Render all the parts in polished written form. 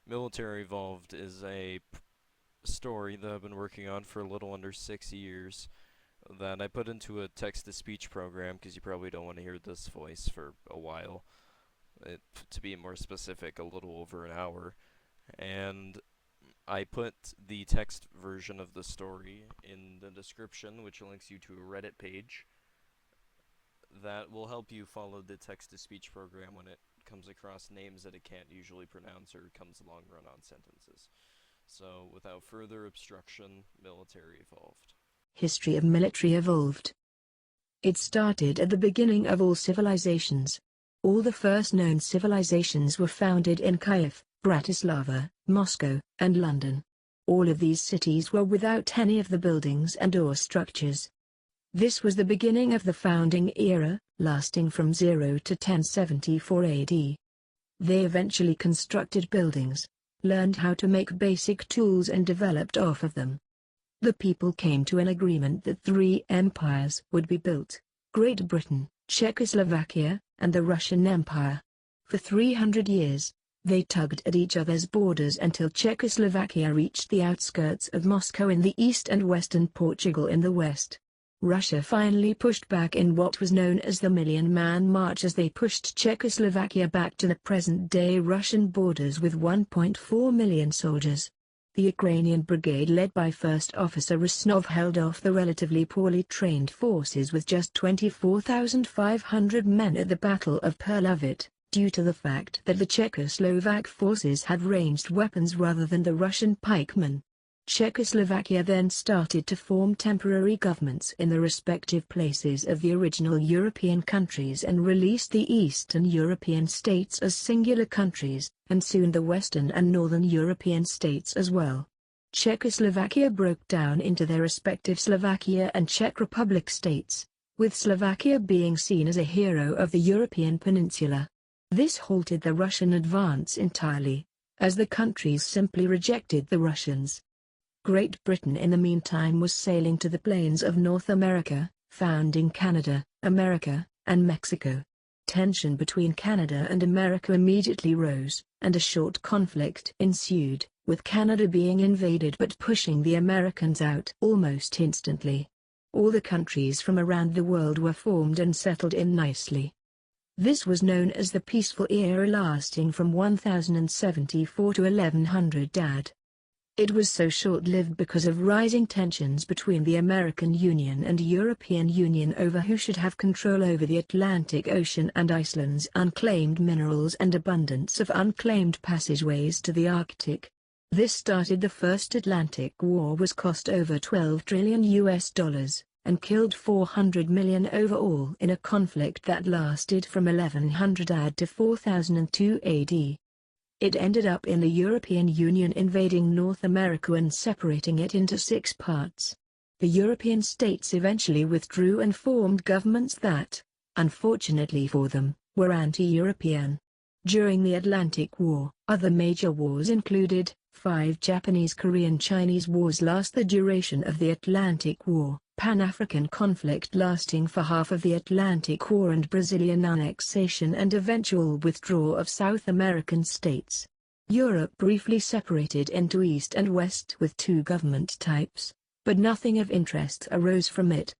Military Evolved is a story that I've been working on for a little under 6 years that I put into a text to speech program because you probably don't want to hear this voice for a while. To be more specific, a little over an hour. And I put the text version of the story in the description, which links you to a Reddit page that will help you follow the text to speech program when it comes across names that it can't usually pronounce or comes along run on sentences. So, without further obstruction, Military Evolved. History of military evolved. It started at the beginning of all civilizations. All the first known civilizations were founded in Kiev, Bratislava, Moscow, and London. All of these cities were without any of the buildings and/or structures. This was the beginning of the founding era, lasting from 0 to 1074 AD. They eventually constructed buildings, learned how to make basic tools and developed off of them. The people came to an agreement that three empires would be built: Great Britain, Czechoslovakia, and the Russian Empire. For 300 years, they tugged at each other's borders until Czechoslovakia reached the outskirts of Moscow in the east and western Portugal in the west. Russia finally pushed back in what was known as the Million Man March as they pushed Czechoslovakia back to the present-day Russian borders with 1.4 million soldiers. The Ukrainian brigade led by First Officer Rusnov held off the relatively poorly trained forces with just 24,500 men at the Battle of Perlovit, due to the fact that the Czechoslovak forces had ranged weapons rather than the Russian pikemen. Czechoslovakia then started to form temporary governments in the respective places of the original European countries and released the Eastern European states as singular countries, and soon the Western and Northern European states as well. Czechoslovakia broke down into their respective Slovakia and Czech Republic states, with Slovakia being seen as a hero of the European peninsula. This halted the Russian advance entirely, as the countries simply rejected the Russians. Great Britain in the meantime was sailing to the plains of North America, founding Canada, America, and Mexico. Tension between Canada and America immediately rose, and a short conflict ensued, with Canada being invaded but pushing the Americans out almost instantly. All the countries from around the world were formed and settled in nicely. This was known as the Peaceful Era, lasting from 1074 to 1100 AD. It was so short-lived because of rising tensions between the American Union and European Union over who should have control over the Atlantic Ocean and Iceland's unclaimed minerals and abundance of unclaimed passageways to the Arctic. This started the First Atlantic War, was cost over $12 trillion and killed 400 million overall in a conflict that lasted from 1100 AD to 4002 AD. It ended up in the European Union invading North America and separating it into 6 parts. The European states eventually withdrew and formed governments that, unfortunately for them, were anti-European. During the Atlantic War, other major wars included 5 Japanese-Korean-Chinese wars last the duration of the Atlantic War, Pan-African conflict lasting for half of the Atlantic War, and Brazilian annexation and eventual withdrawal of South American states. Europe briefly separated into East and West with 2 government types, but nothing of interest arose from it.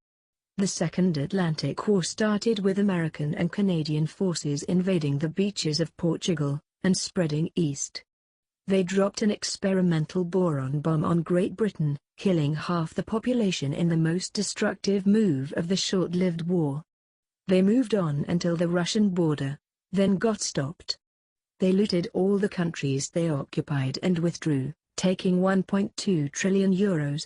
The Second Atlantic War started with American and Canadian forces invading the beaches of Portugal, and spreading east. They dropped an experimental boron bomb on Great Britain, killing half the population in the most destructive move of the short-lived war. They moved on until the Russian border, then got stopped. They looted all the countries they occupied and withdrew, taking €1.2 trillion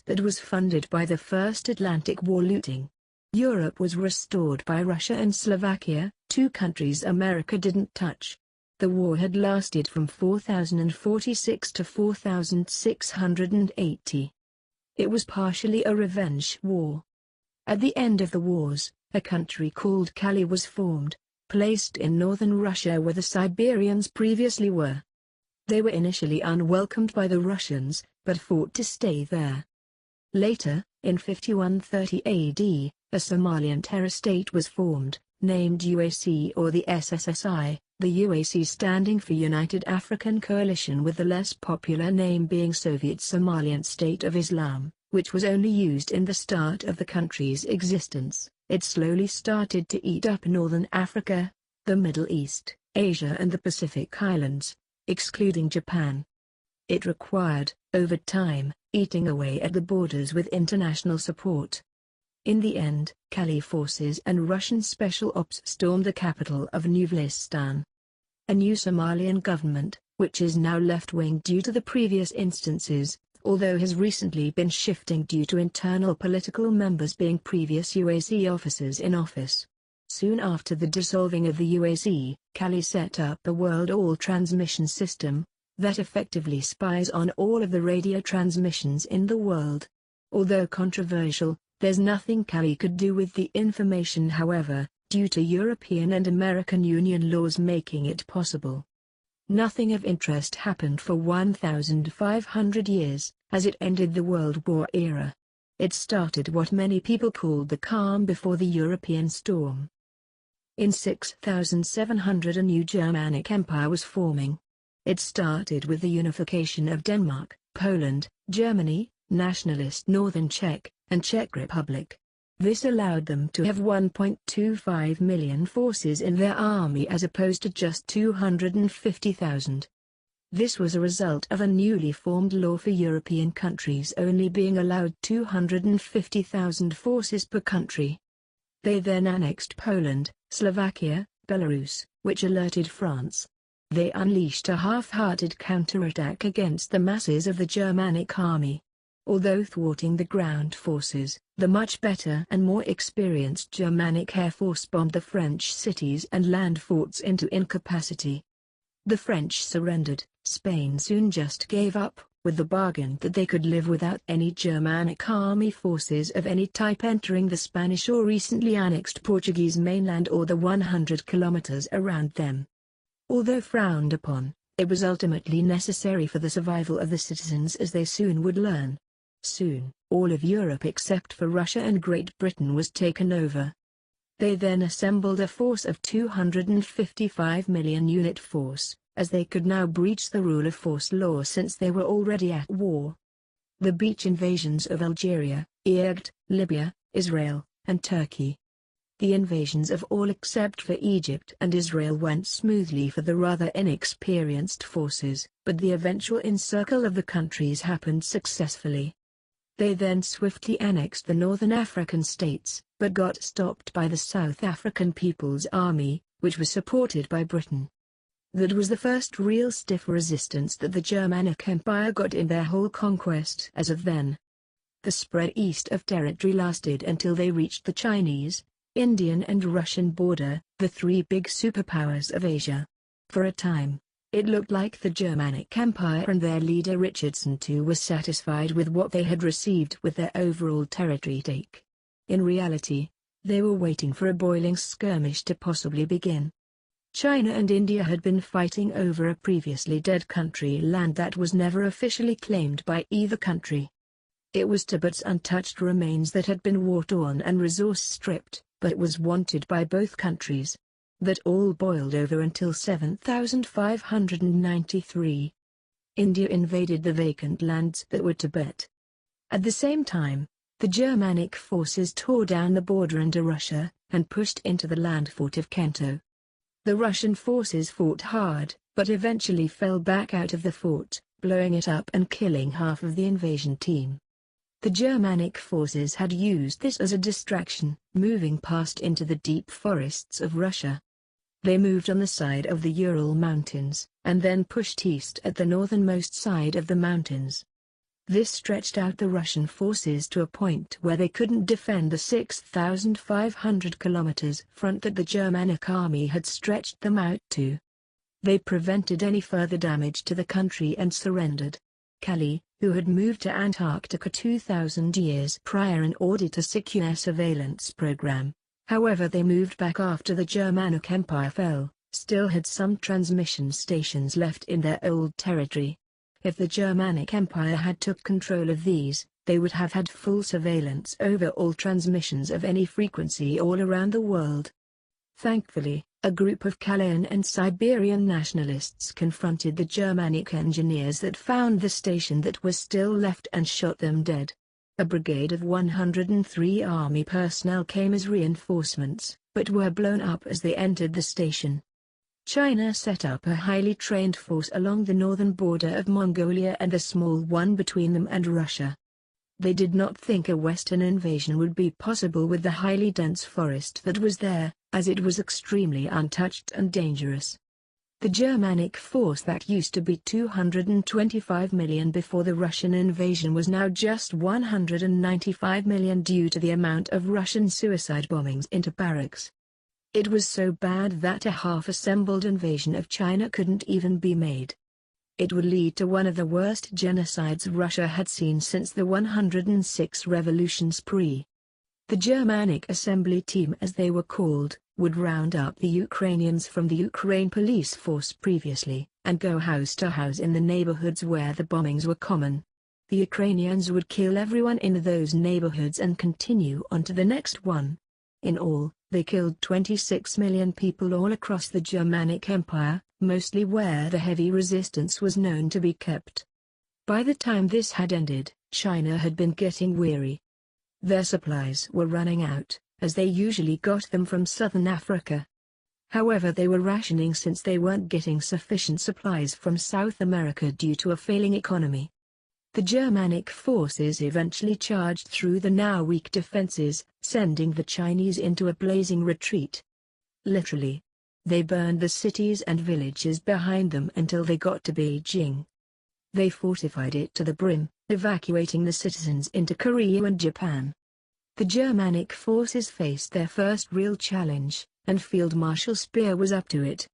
that was funded by the First Atlantic War looting. Europe was restored by Russia and Slovakia, 2 countries America didn't touch. The war had lasted from 4046 to 4680. It was partially a revenge war. At the end of the wars, a country called Kali was formed, placed in northern Russia where the Siberians previously were. They were initially unwelcomed by the Russians, but fought to stay there. Later, in 5130 AD, a Somalian terror state was formed, named UAC or the SSSI, the UAC standing for United African Coalition, with the less popular name being Soviet Somalian State of Islam, which was only used in the start of the country's existence. It slowly started to eat up northern Africa, the Middle East, Asia and the Pacific Islands, excluding Japan. It required, over time, eating away at the borders with international support. In the end, Cali forces and Russian special ops stormed the capital of Nuvlistan. A new Somalian government, which is now left-wing due to the previous instances, although has recently been shifting due to internal political members being previous UAC officers in office. Soon after the dissolving of the UAC, Cali set up the World All Transmission System, that effectively spies on all of the radio transmissions in the world. Although controversial, there's nothing Cali could do with the information, however, due to European and American Union laws making it possible. Nothing of interest happened for 1,500 years, as it ended the World War era. It started what many people called the calm before the European storm. In 6700 a new Germanic Empire was forming. It started with the unification of Denmark, Poland, Germany, nationalist Northern Czech, and Czech Republic. This allowed them to have 1.25 million forces in their army as opposed to just 250,000. This was a result of a newly formed law for European countries only being allowed 250,000 forces per country. They then annexed Poland, Slovakia, Belarus, which alerted France. They unleashed a half-hearted counterattack against the masses of the Germanic army. Although thwarting the ground forces, the much better and more experienced Germanic Air Force bombed the French cities and land forts into incapacity. The French surrendered. Spain soon just gave up, with the bargain that they could live without any Germanic army forces of any type entering the Spanish or recently annexed Portuguese mainland or the 100 kilometers around them. Although frowned upon, it was ultimately necessary for the survival of the citizens, as they soon would learn. Soon, all of Europe except for Russia and Great Britain was taken over. They then assembled a force of 255 million unit force, as they could now breach the rule of force law since they were already at war. The beach invasions of Algeria, Egypt, Libya, Israel, and Turkey. The invasions of all except for Egypt and Israel went smoothly for the rather inexperienced forces, but the eventual encircle of the countries happened successfully. They then swiftly annexed the northern African states, but got stopped by the South African People's Army, which was supported by Britain. That was the first real stiff resistance that the Germanic Empire got in their whole conquest as of then. The spread east of territory lasted until they reached the Chinese, Indian and Russian border, the three big superpowers of Asia. For a time, it looked like the Germanic Empire and their leader Richardson II was satisfied with what they had received with their overall territory take. In reality, they were waiting for a boiling skirmish to possibly begin. China and India had been fighting over a previously dead country land that was never officially claimed by either country. It was Tibet's untouched remains that had been war-torn and resource-stripped, but it was wanted by both countries. That all boiled over until 7593. India invaded the vacant lands that were Tibet. At the same time, the Germanic forces tore down the border into Russia, and pushed into the land fort of Kento. The Russian forces fought hard, but eventually fell back out of the fort, blowing it up and killing half of the invasion team. The Germanic forces had used this as a distraction, moving past into the deep forests of Russia. They moved on the side of the Ural Mountains, and then pushed east at the northernmost side of the mountains. This stretched out the Russian forces to a point where they couldn't defend the 6,500 kilometers front that the Germanic army had stretched them out to. They prevented any further damage to the country and surrendered. Cali, who had moved to Antarctica 2,000 years prior in order to secure their surveillance program, however they moved back after the Germanic Empire fell, still had some transmission stations left in their old territory. If the Germanic Empire had took control of these, they would have had full surveillance over all transmissions of any frequency all around the world. Thankfully, a group of Malayan and Siberian nationalists confronted the Germanic engineers that found the station that was still left and shot them dead. A brigade of 103 army personnel came as reinforcements, but were blown up as they entered the station. China set up a highly trained force along the northern border of Mongolia and a small one between them and Russia. They did not think a Western invasion would be possible with the highly dense forest that was there, as it was extremely untouched and dangerous. The Germanic force that used to be 225 million before the Russian invasion was now just 195 million due to the amount of Russian suicide bombings into barracks. It was so bad that a half-assembled invasion of China couldn't even be made. It would lead to one of the worst genocides Russia had seen since the 106 revolution spree. The Germanic Assembly Team, as they were called, would round up the Ukrainians from the Ukraine police force previously, and go house to house in the neighborhoods where the bombings were common. The Ukrainians would kill everyone in those neighborhoods and continue on to the next one. In all, they killed 26 million people all across the Germanic Empire, mostly where the heavy resistance was known to be kept. By the time this had ended, China had been getting weary. Their supplies were running out, as they usually got them from southern Africa. However, they were rationing since they weren't getting sufficient supplies from South America due to a failing economy. The Germanic forces eventually charged through the now weak defenses, sending the Chinese into a blazing retreat. Literally. They burned the cities and villages behind them until they got to Beijing. They fortified it to the brim, evacuating the citizens into Korea and Japan. The Germanic forces faced their first real challenge, and Field Marshal Speer was up to it.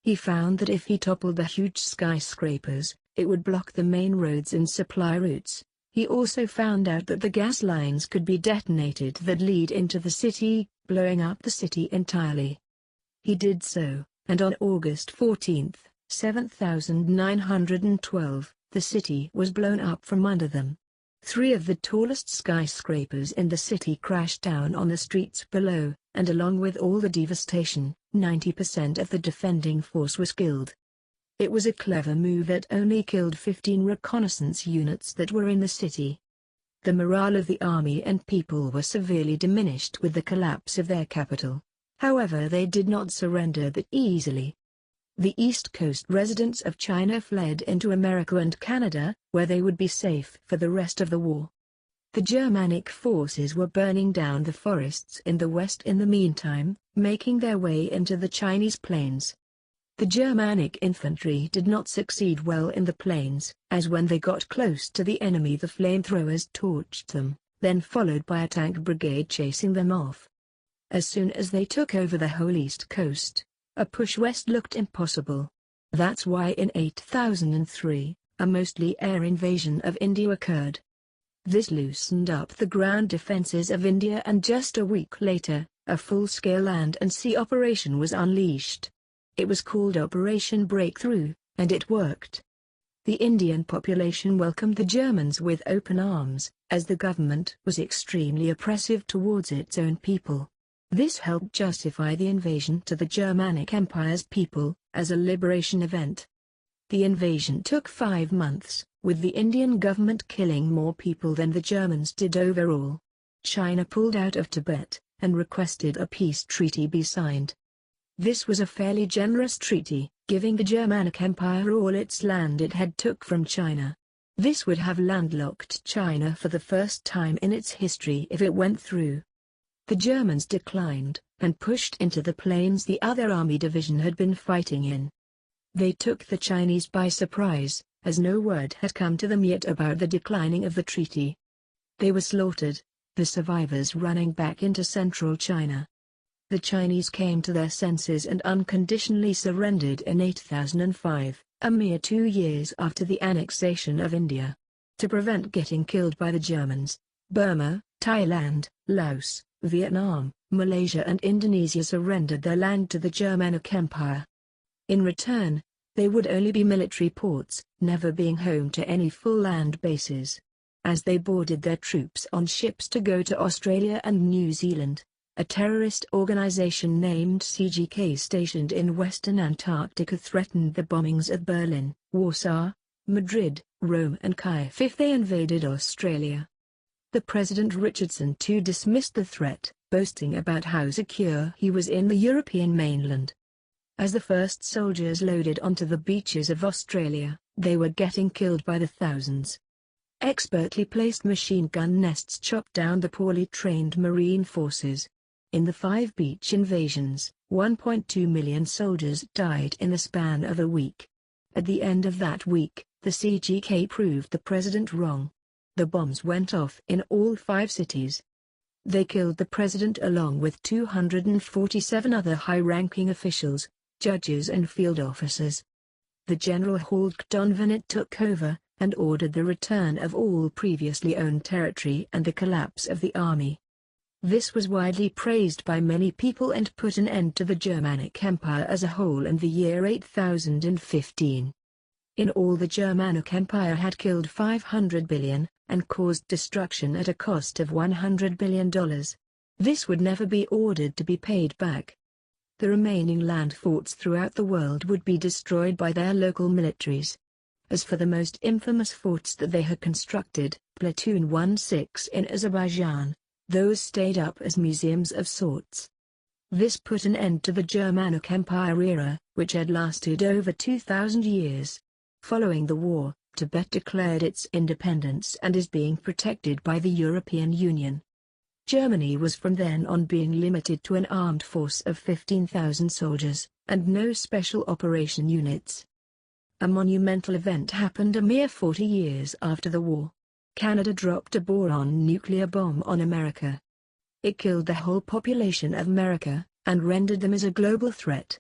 He found that if he toppled the huge skyscrapers, it would block the main roads and supply routes. He also found out that the gas lines could be detonated that lead into the city, blowing up the city entirely. He did so, and on August 14, 7912, the city was blown up from under them. 3 of the tallest skyscrapers in the city crashed down on the streets below, and along with all the devastation, 90% of the defending force was killed. It was a clever move that only killed 15 reconnaissance units that were in the city. The morale of the army and people were severely diminished with the collapse of their capital. However, they did not surrender that easily. The East Coast residents of China fled into America and Canada, where they would be safe for the rest of the war. The Germanic forces were burning down the forests in the west in the meantime, making their way into the Chinese plains. The Germanic infantry did not succeed well in the plains, as when they got close to the enemy the flamethrowers torched them, then followed by a tank brigade chasing them off. As soon as they took over the whole East Coast, a push west looked impossible. That's why in 8003, a mostly air invasion of India occurred. This loosened up the ground defenses of India, and just a week later, a full-scale land and sea operation was unleashed. It was called Operation Breakthrough, and it worked. The Indian population welcomed the Germans with open arms, as the government was extremely oppressive towards its own people. This helped justify the invasion to the Germanic Empire's people, as a liberation event. The invasion took 5 months, with the Indian government killing more people than the Germans did overall. China pulled out of Tibet, and requested a peace treaty be signed. This was a fairly generous treaty, giving the Germanic Empire all its land it had took from China. This would have landlocked China for the first time in its history if it went through. The Germans declined, and pushed into the plains the other army division had been fighting in. They took the Chinese by surprise, as no word had come to them yet about the declining of the treaty. They were slaughtered, the survivors running back into central China. The Chinese came to their senses and unconditionally surrendered in 8005, a mere 2 years after the annexation of India. To prevent getting killed by the Germans, Burma, Thailand, Laos, Vietnam, Malaysia and Indonesia surrendered their land to the Germanic Empire. In return, they would only be military ports, never being home to any full land bases. As they boarded their troops on ships to go to Australia and New Zealand, a terrorist organization named CGK stationed in western Antarctica threatened the bombings at Berlin, Warsaw, Madrid, Rome and Kiev if they invaded Australia. The President Richardson too dismissed the threat, boasting about how secure he was in the European mainland. As the first soldiers loaded onto the beaches of Australia, they were getting killed by the thousands. Expertly placed machine gun nests chopped down the poorly trained Marine forces. In the 5 beach invasions, 1.2 million soldiers died in the span of a week. At the end of that week, the CGK proved the president wrong. The bombs went off in all 5 cities. They killed the president along with 247 other high-ranking officials, judges and field officers. The General Halk Donvanit took over, and ordered the return of all previously owned territory and the collapse of the army. This was widely praised by many people and put an end to the Germanic Empire as a whole in the year 8015. In all, the Germanic Empire had killed 500 billion, and caused destruction at a cost of $100 billion. This would never be ordered to be paid back. The remaining land forts throughout the world would be destroyed by their local militaries. As for the most infamous forts that they had constructed, Platoon 1-6 in Azerbaijan, those stayed up as museums of sorts. This put an end to the Germanic Empire era, which had lasted over 2,000 years. Following the war, Tibet declared its independence and is being protected by the European Union. Germany was from then on being limited to an armed force of 15,000 soldiers, and no special operation units. A monumental event happened a mere 40 years after the war. Canada dropped a boron nuclear bomb on America. It killed the whole population of America, and rendered them as a global threat.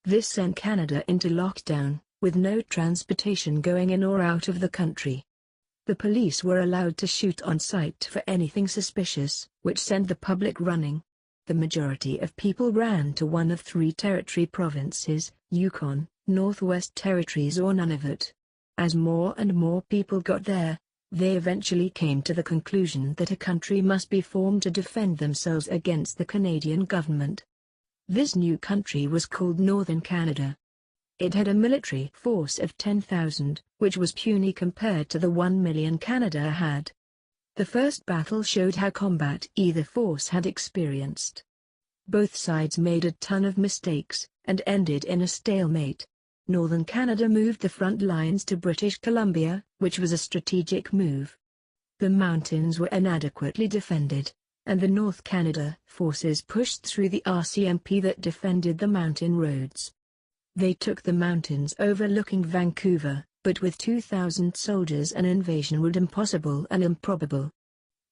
This sent Canada into lockdown, with no transportation going in or out of the country. The police were allowed to shoot on sight for anything suspicious, which sent the public running. The majority of people ran to one of 3 territory provinces, Yukon, Northwest Territories or Nunavut. As more and more people got there, they eventually came to the conclusion that a country must be formed to defend themselves against the Canadian government. This new country was called Northern Canada. It had a military force of 10,000, which was puny compared to the 1 million Canada had. The first battle showed how combat either force had experienced. Both sides made a ton of mistakes, and ended in a stalemate. Northern Canada moved the front lines to British Columbia, which was a strategic move. The mountains were inadequately defended, and the North Canada forces pushed through the RCMP that defended the mountain roads. They took the mountains overlooking Vancouver, but with 2,000 soldiers an invasion would impossible and improbable.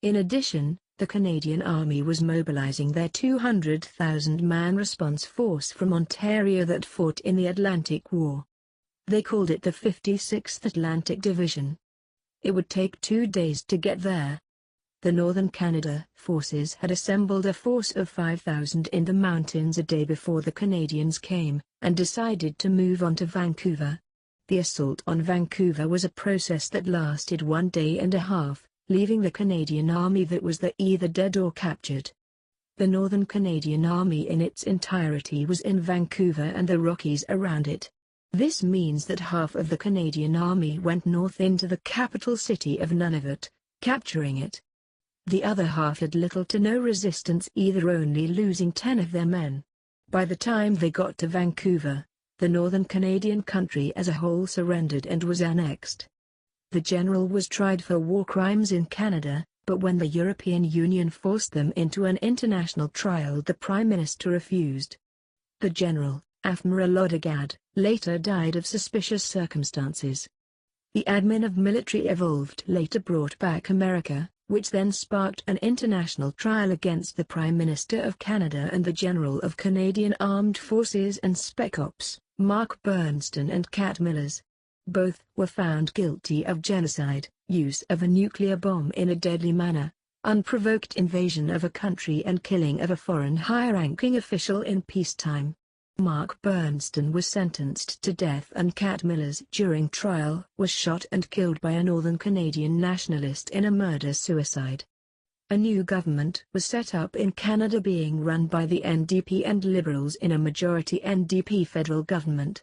In addition, the Canadian Army was mobilizing their 200,000-man response force from Ontario that fought in the Atlantic War. They called it the 56th Atlantic Division. It would take 2 days to get there. The Northern Canada forces had assembled a force of 5,000 in the mountains a day before the Canadians came, and decided to move on to Vancouver. The assault on Vancouver was a process that lasted 1 day and a half, leaving the Canadian Army that was there either dead or captured. The Northern Canadian Army in its entirety was in Vancouver and the Rockies around it. This means that half of the Canadian Army went north into the capital city of Nunavut, capturing it. The other half had little to no resistance, either only losing 10 of their men. By the time they got to Vancouver, the Northern Canadian country as a whole surrendered and was annexed. The general was tried for war crimes in Canada, but when the European Union forced them into an international trial, the Prime Minister refused. The general, Admiral Odegaard, later died of suspicious circumstances. The admin of YitryOrbit later brought back America, which then sparked an international trial against the Prime Minister of Canada and the General of Canadian Armed Forces and Spec Ops, Mark Bernstein and Cat Millers. Both were found guilty of genocide, use of a nuclear bomb in a deadly manner, unprovoked invasion of a country and killing of a foreign high-ranking official in peacetime. Mark Bernstein was sentenced to death and Cat Millers during trial was shot and killed by a Northern Canadian nationalist in a murder-suicide. A new government was set up in Canada being run by the NDP and Liberals in a majority NDP federal government.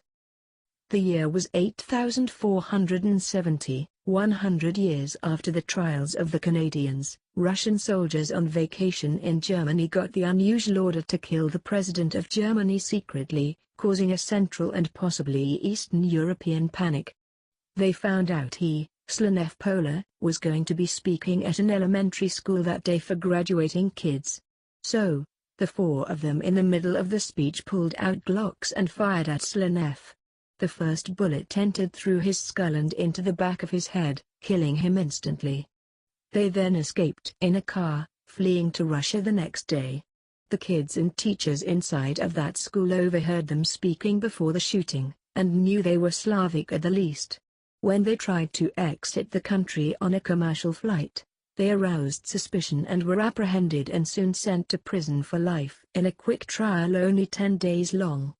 The year was 8470, 100 years after the trials of the Canadians. Russian soldiers on vacation in Germany got the unusual order to kill the President of Germany secretly, causing a Central and possibly Eastern European panic. They found out he, Zbigniew Pola, was going to be speaking at an elementary school that day for graduating kids. So, the four of them in the middle of the speech pulled out Glocks and fired at Zbigniew. The first bullet entered through his skull and into the back of his head, killing him instantly. They then escaped in a car, fleeing to Russia the next day. The kids and teachers inside of that school overheard them speaking before the shooting, and knew they were Slavic at the least. When they tried to exit the country on a commercial flight, they aroused suspicion and were apprehended and soon sent to prison for life in a quick trial only 10 days long.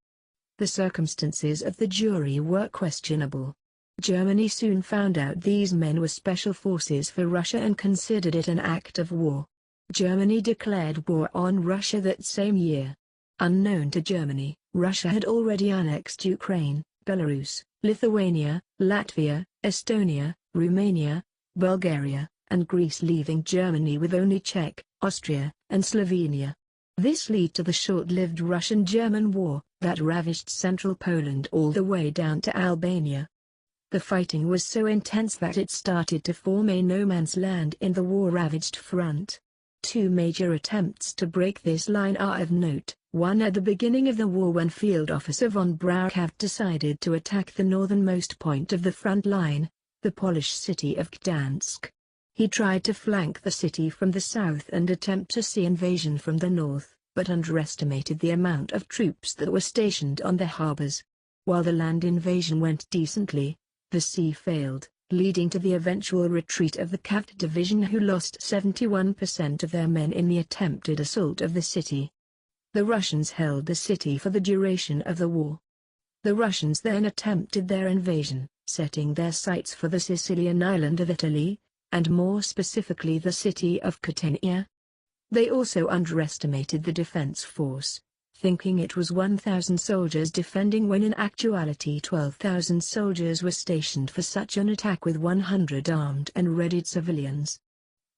The circumstances of the jury were questionable. Germany soon found out these men were special forces for Russia and considered it an act of war. Germany declared war on Russia that same year. Unknown to Germany, Russia had already annexed Ukraine, Belarus, Lithuania, Latvia, Estonia, Romania, Bulgaria, and Greece, leaving Germany with only Czech, Austria, and Slovenia. This led to the short-lived Russian-German War that ravaged central Poland all the way down to Albania. The fighting was so intense that it started to form a no-man's land in the war-ravaged front. Two major attempts to break this line are of note, one at the beginning of the war when Field Officer von Brauchau decided to attack the northernmost point of the front line, the Polish city of Gdansk. He tried to flank the city from the south and attempt a sea invasion from the north, but underestimated the amount of troops that were stationed on the harbors. While the land invasion went decently, the sea failed, leading to the eventual retreat of the Cav Division, who lost 71% of their men in the attempted assault of the city. The Russians held the city for the duration of the war. The Russians then attempted their invasion, setting their sights for the Sicilian island of Italy, and more specifically the city of Catania. They also underestimated the defense force, thinking it was 1,000 soldiers defending when in actuality 12,000 soldiers were stationed for such an attack with 100 armed and readied civilians.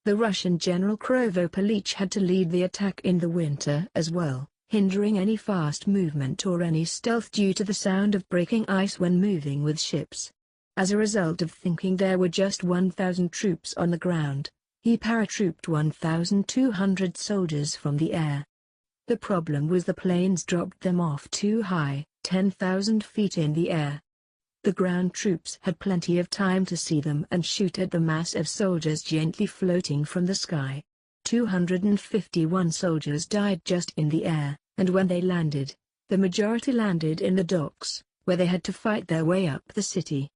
The Russian General Krovopalich had to lead the attack in the winter as well, hindering any fast movement or any stealth due to the sound of breaking ice when moving with ships. As a result of thinking there were just 1,000 troops on the ground, he paratrooped 1,200 soldiers from the air. The problem was the planes dropped them off too high, 10,000 feet in the air. The ground troops had plenty of time to see them and shoot at the mass of soldiers gently floating from the sky. 251 soldiers died just in the air, and when they landed, the majority landed in the docks, where they had to fight their way up the city.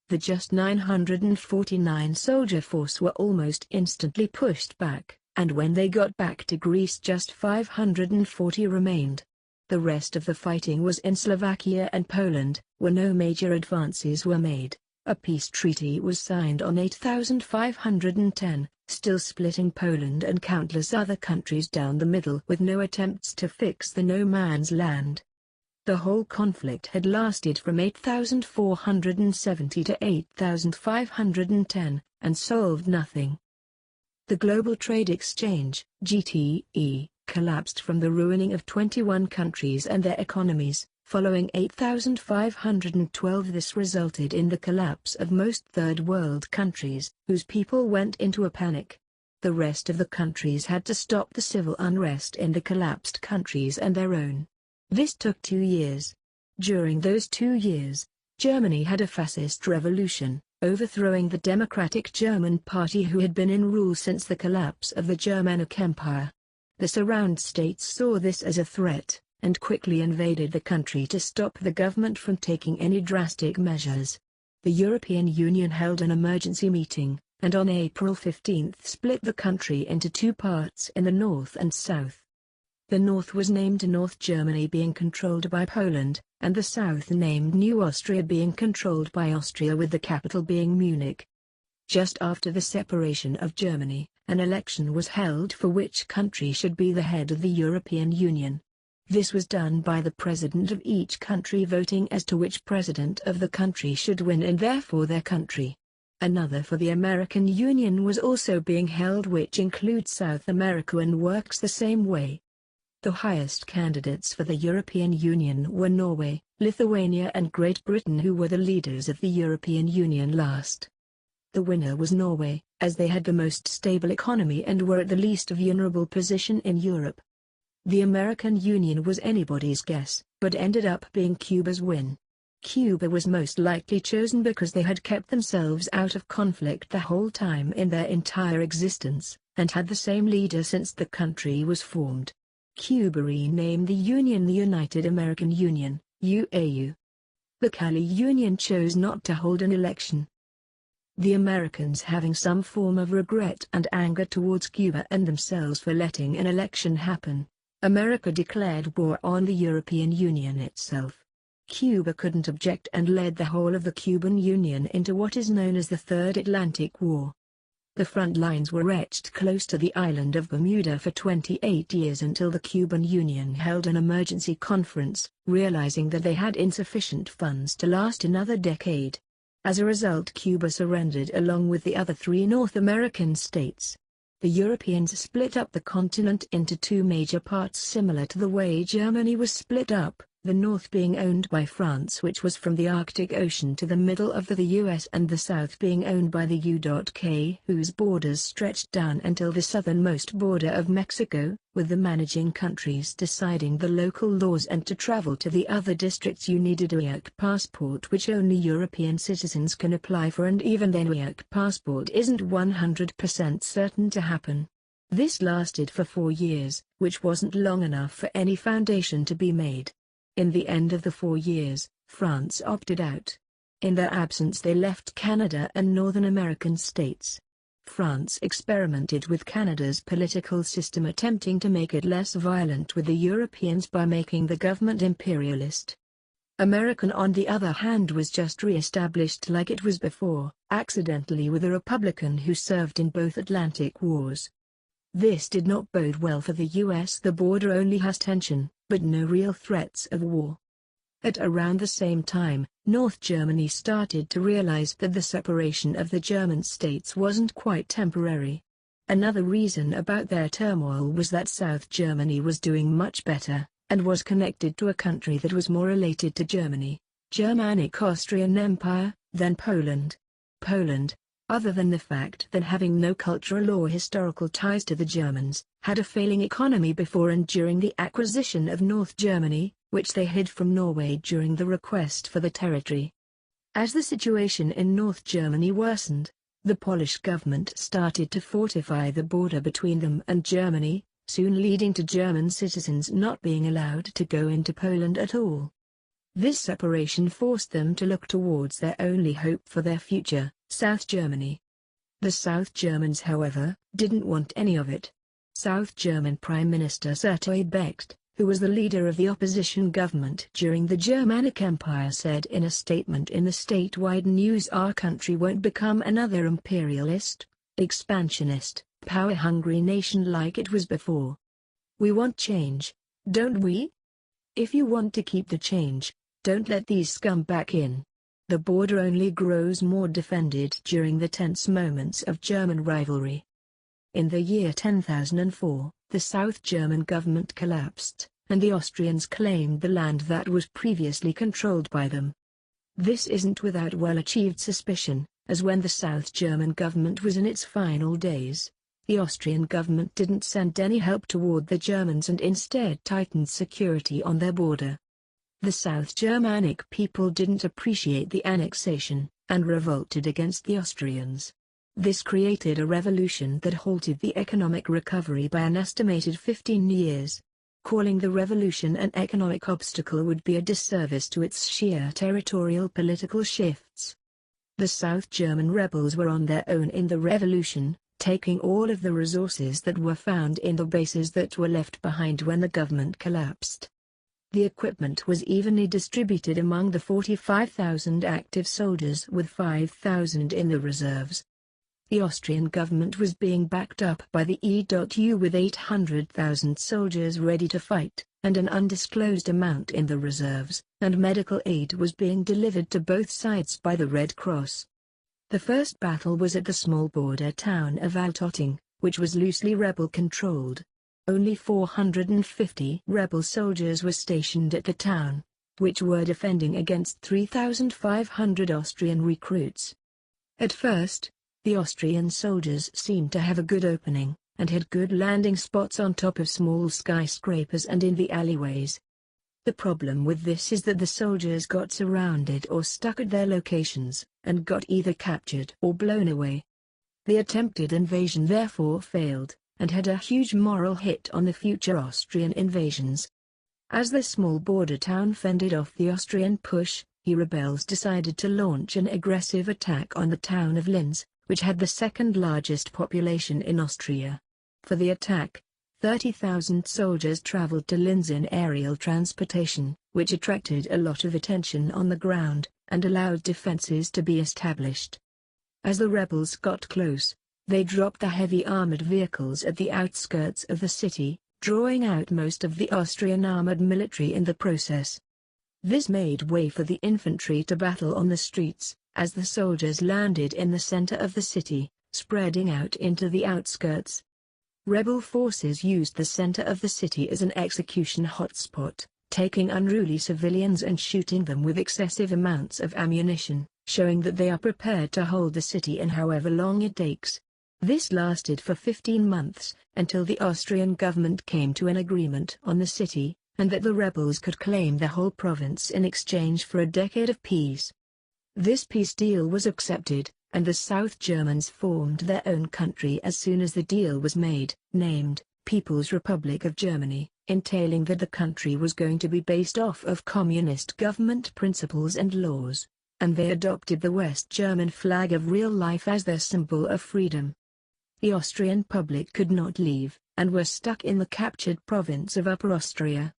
The just 949 soldier force were almost instantly pushed back, and when they got back to Greece just 540 remained. The rest of the fighting was in Slovakia and Poland, where no major advances were made. A peace treaty was signed on 8510, still splitting Poland and countless other countries down the middle with no attempts to fix the no-man's land. The whole conflict had lasted from 8470 to 8510, and solved nothing. The Global Trade Exchange, GTE, collapsed from the ruining of 21 countries and their economies. Following 8512, this resulted in the collapse of most third-world countries, whose people went into a panic. The rest of the countries had to stop the civil unrest in the collapsed countries and their own. This took 2 years. During those 2 years, Germany had a fascist revolution, overthrowing the Democratic German Party, who had been in rule since the collapse of the Germanic Empire. The surround states saw this as a threat, and quickly invaded the country to stop the government from taking any drastic measures. The European Union held an emergency meeting, and on April 15 split the country into 2 parts in the north and south. The north was named North Germany, being controlled by Poland, and the south named New Austria, being controlled by Austria, with the capital being Munich. Just after the separation of Germany, An election was held for which country should be the head of the European Union. This was done by the president of each country voting as to which president of the country should win and therefore their country. Another for the American Union was also being held, which includes South America and works the same way. The highest candidates for the European Union were Norway, Lithuania and Great Britain, who were the leaders of the European Union last. The winner was Norway, as they had the most stable economy and were at the least vulnerable position in Europe. The American Union was anybody's guess, but ended up being Cuba's win. Cuba was most likely chosen because they had kept themselves out of conflict the whole time in their entire existence, and had the same leader since the country was formed. Cuba renamed the Union the United American Union, UAU. The Cali Union chose not to hold an election. The Americans, having some form of regret and anger towards Cuba and themselves for letting an election happen, America declared war on the European Union itself. Cuba couldn't object and led the whole of the Cuban Union into what is known as the Third Atlantic War. The front lines were etched close to the island of Bermuda for 28 years until the Cuban Union held an emergency conference, realizing that they had insufficient funds to last another decade. As a result, Cuba surrendered along with the other 3 North American states. The Europeans split up the continent into 2 major parts, similar to the way Germany was split up, the north being owned by France, which was from the Arctic Ocean to the middle of the US, and the south being owned by the UK, whose borders stretched down until the southernmost border of Mexico, with the managing countries deciding the local laws, and to travel to the other districts you needed a YIRK passport, which only European citizens can apply for, and even then a YIRK passport isn't 100% certain to happen. This lasted for 4 years, which wasn't long enough for any foundation to be made. In the end of the 4 years, France opted out. In their absence they left Canada and Northern American states. France experimented with Canada's political system, attempting to make it less violent with the Europeans by making the government imperialist. America, on the other hand, was just re-established like it was before, accidentally, with a Republican who served in both Atlantic wars. This did not bode well for the US. The border only has tension, but no real threats of war. At around the same time, North Germany started to realize that the separation of the German states wasn't quite temporary. Another reason about their turmoil was that South Germany was doing much better, and was connected to a country that was more related to Germany, Germanic Austrian Empire, than Poland. Poland, other than the fact that having no cultural or historical ties to the Germans, had a failing economy before and during the acquisition of North Germany, which they hid from Norway during the request for the territory. As the situation in North Germany worsened, the Polish government started to fortify the border between them and Germany, soon leading to German citizens not being allowed to go into Poland at all. This separation forced them to look towards their only hope for their future, South Germany. The South Germans, however, didn't want any of it. South German Prime Minister YitryOrbit, who was the leader of the opposition government during the Germanic Empire, said in a statement in the statewide news, "Our country won't become another imperialist, expansionist, power-hungry nation like it was before. We want change, don't we? If you want to keep the change, don't let these scum back in." The border only grows more defended during the tense moments of German rivalry. In the year 10,004, the South German government collapsed, and the Austrians claimed the land that was previously controlled by them. This isn't without well-achieved suspicion, as when the South German government was in its final days, the Austrian government didn't send any help toward the Germans and instead tightened security on their border. The South Germanic people didn't appreciate the annexation, and revolted against the Austrians. This created a revolution that halted the economic recovery by an estimated 15 years. Calling the revolution an economic obstacle would be a disservice to its sheer territorial political shifts. The South German rebels were on their own in the revolution, taking all of the resources that were found in the bases that were left behind when the government collapsed. The equipment was evenly distributed among the 45,000 active soldiers, with 5,000 in the reserves. The Austrian government was being backed up by the E.U. with 800,000 soldiers ready to fight, and an undisclosed amount in the reserves, and medical aid was being delivered to both sides by the Red Cross. The first battle was at the small border town of Altotting, which was loosely rebel-controlled. Only 450 rebel soldiers were stationed at the town, which were defending against 3,500 Austrian recruits. At first, the Austrian soldiers seemed to have a good opening, and had good landing spots on top of small skyscrapers and in the alleyways. The problem with this is that the soldiers got surrounded or stuck at their locations, and got either captured or blown away. The attempted invasion therefore failed, and had a huge moral hit on the future Austrian invasions. As the small border town fended off the Austrian push, the rebels decided to launch an aggressive attack on the town of Linz, which had the second largest population in Austria. For the attack, 30,000 soldiers traveled to Linz in aerial transportation, which attracted a lot of attention on the ground, and allowed defenses to be established. As the rebels got close, they dropped the heavy armored vehicles at the outskirts of the city, drawing out most of the Austrian armored military in the process. This made way for the infantry to battle on the streets, as the soldiers landed in the center of the city, spreading out into the outskirts. Rebel forces used the center of the city as an execution hotspot, taking unruly civilians and shooting them with excessive amounts of ammunition, showing that they are prepared to hold the city in however long it takes. This lasted for 15 months, until the Austrian government came to an agreement on the city, and that the rebels could claim the whole province in exchange for a decade of peace. This peace deal was accepted, and the South Germans formed their own country as soon as the deal was made, named People's Republic of Germany, entailing that the country was going to be based off of communist government principles and laws, and they adopted the West German flag of real life as their symbol of freedom. The Austrian public could not leave, and were stuck in the captured province of Upper Austria.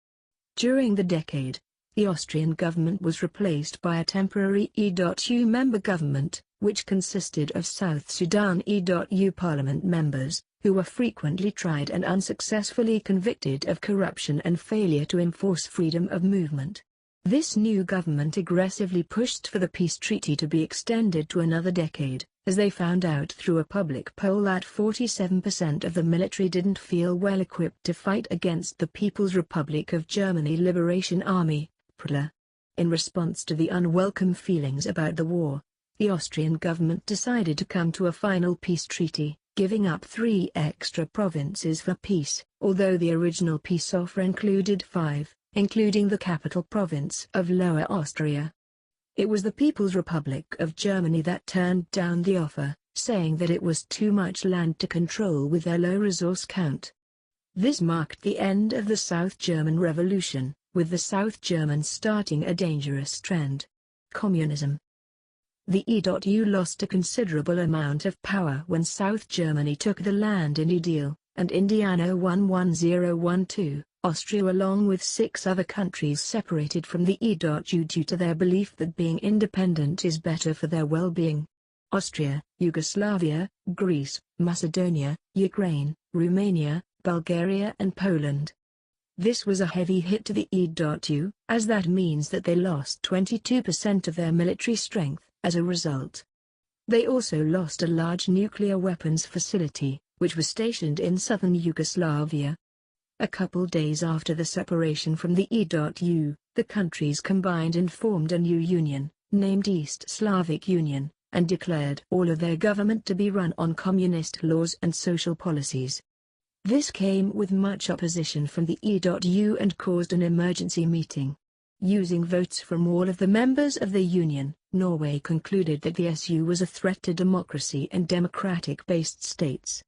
During the decade, the Austrian government was replaced by a temporary E.U. member government, which consisted of South Sudan E.U. parliament members, who were frequently tried and unsuccessfully convicted of corruption and failure to enforce freedom of movement. This new government aggressively pushed for the peace treaty to be extended to another decade, as they found out through a public poll that 47% of the military didn't feel well equipped to fight against the People's Republic of Germany Liberation Army, PRLA. In response to the unwelcome feelings about the war, the Austrian government decided to come to a final peace treaty, giving up 3 extra provinces for peace, although the original peace offer included 5, including the capital province of Lower Austria. It was the People's Republic of Germany that turned down the offer, saying that it was too much land to control with their low resource count. This marked the end of the South German Revolution, with the South Germans starting a dangerous trend: communism. The E.U. lost a considerable amount of power when South Germany took the land in Ideal and Indiana 11012. Austria along with 6 other countries separated from the E.U. due to their belief that being independent is better for their well-being. Austria, Yugoslavia, Greece, Macedonia, Ukraine, Romania, Bulgaria and Poland. This was a heavy hit to the E.U., as that means that they lost 22% of their military strength as a result. They also lost a large nuclear weapons facility, which was stationed in southern Yugoslavia. A couple days after the separation from the E.U., the countries combined and formed a new union, named East Slavic Union, and declared all of their government to be run on communist laws and social policies. This came with much opposition from the E.U. and caused an emergency meeting. Using votes from all of the members of the Union, Norway concluded that the SU was a threat to democracy and democratic-based states.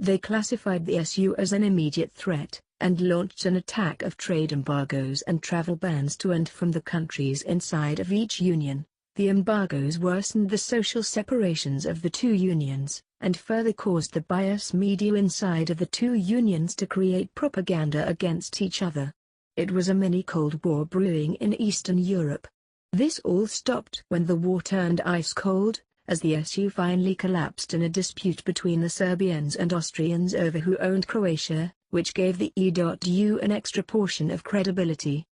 They classified the SU as an immediate threat, and launched an attack of trade embargoes and travel bans to and from the countries inside of each union. The embargoes worsened the social separations of the two unions, and further caused the bias media inside of the two unions to create propaganda against each other. It was a mini Cold War brewing in Eastern Europe. This all stopped when the war turned ice cold, as the SU finally collapsed in a dispute between the Serbians and Austrians over who owned Croatia, which gave the EU an extra portion of credibility.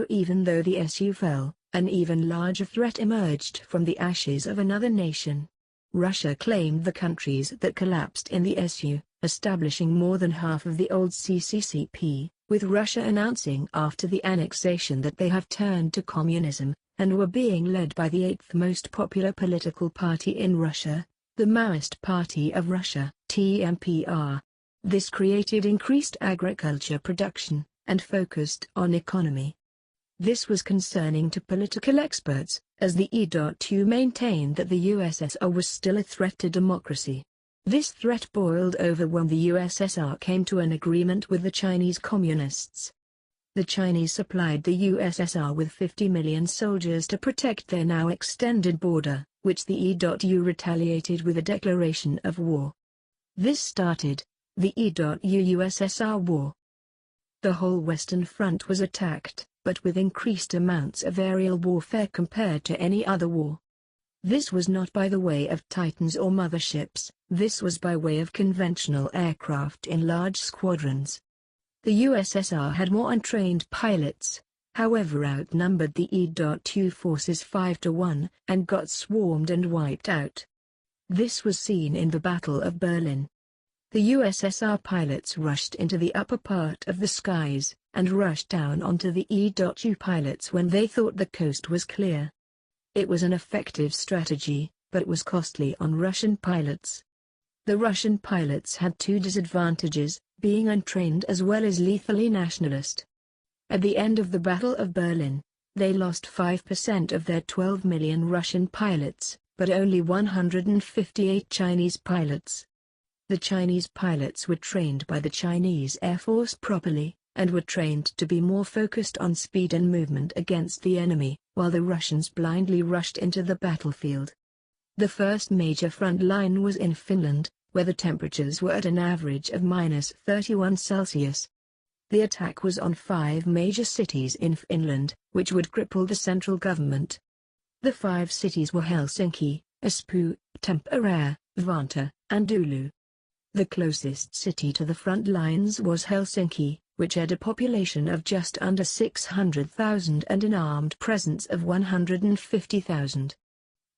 Even though the SU fell, an even larger threat emerged from the ashes of another nation. Russia claimed the countries that collapsed in the SU, establishing more than half of the old CCCP, with Russia announcing after the annexation that they have turned to communism, and were being led by the eighth most popular political party in Russia, the Maoist Party of Russia, TMPR. This created increased agriculture production, and focused on economy. This was concerning to political experts, as the EU maintained that the USSR was still a threat to democracy. This threat boiled over when the USSR came to an agreement with the Chinese Communists. The Chinese supplied the USSR with 50 million soldiers to protect their now extended border, which the EU retaliated with a declaration of war. This started the EU-USSR War. The whole Western Front was attacked, but with increased amounts of aerial warfare compared to any other war. This was not by the way of Titans or motherships, this was by way of conventional aircraft in large squadrons. The USSR had more untrained pilots, however outnumbered the EU forces 5-1, and got swarmed and wiped out. This was seen in the Battle of Berlin. The USSR pilots rushed into the upper part of the skies, and rushed down onto the EU pilots when they thought the coast was clear. It was an effective strategy, but it was costly on Russian pilots. The Russian pilots had two disadvantages, being untrained as well as lethally nationalist. At the end of the Battle of Berlin, they lost 5% of their 12 million Russian pilots, but only 158 Chinese pilots. The Chinese pilots were trained by the Chinese Air Force properly, and were trained to be more focused on speed and movement against the enemy, while the Russians blindly rushed into the battlefield. The first major front line was in Finland, where the temperatures were at an average of -31°C. The attack was on 5 major cities in Finland, which would cripple the central government. The 5 cities were Helsinki, Espoo, Tampere, Vantaa, and Oulu. The closest city to the front lines was Helsinki, which had a population of just under 600,000 and an armed presence of 150,000.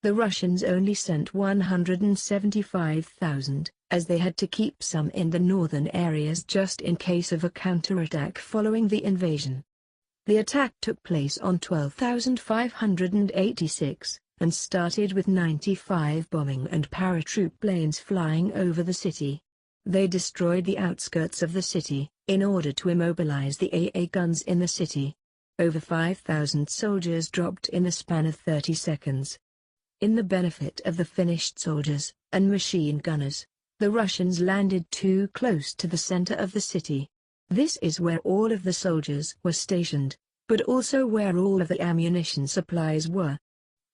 The Russians only sent 175,000, as they had to keep some in the northern areas just in case of a counterattack following the invasion. The attack took place on 12,586, and started with 95 bombing and paratroop planes flying over the city. They destroyed the outskirts of the city, in order to immobilize the AA guns in the city. Over 5,000 soldiers dropped in the span of 30 seconds. In the benefit of the finished soldiers, and machine gunners, the Russians landed too close to the center of the city. This is where all of the soldiers were stationed, but also where all of the ammunition supplies were.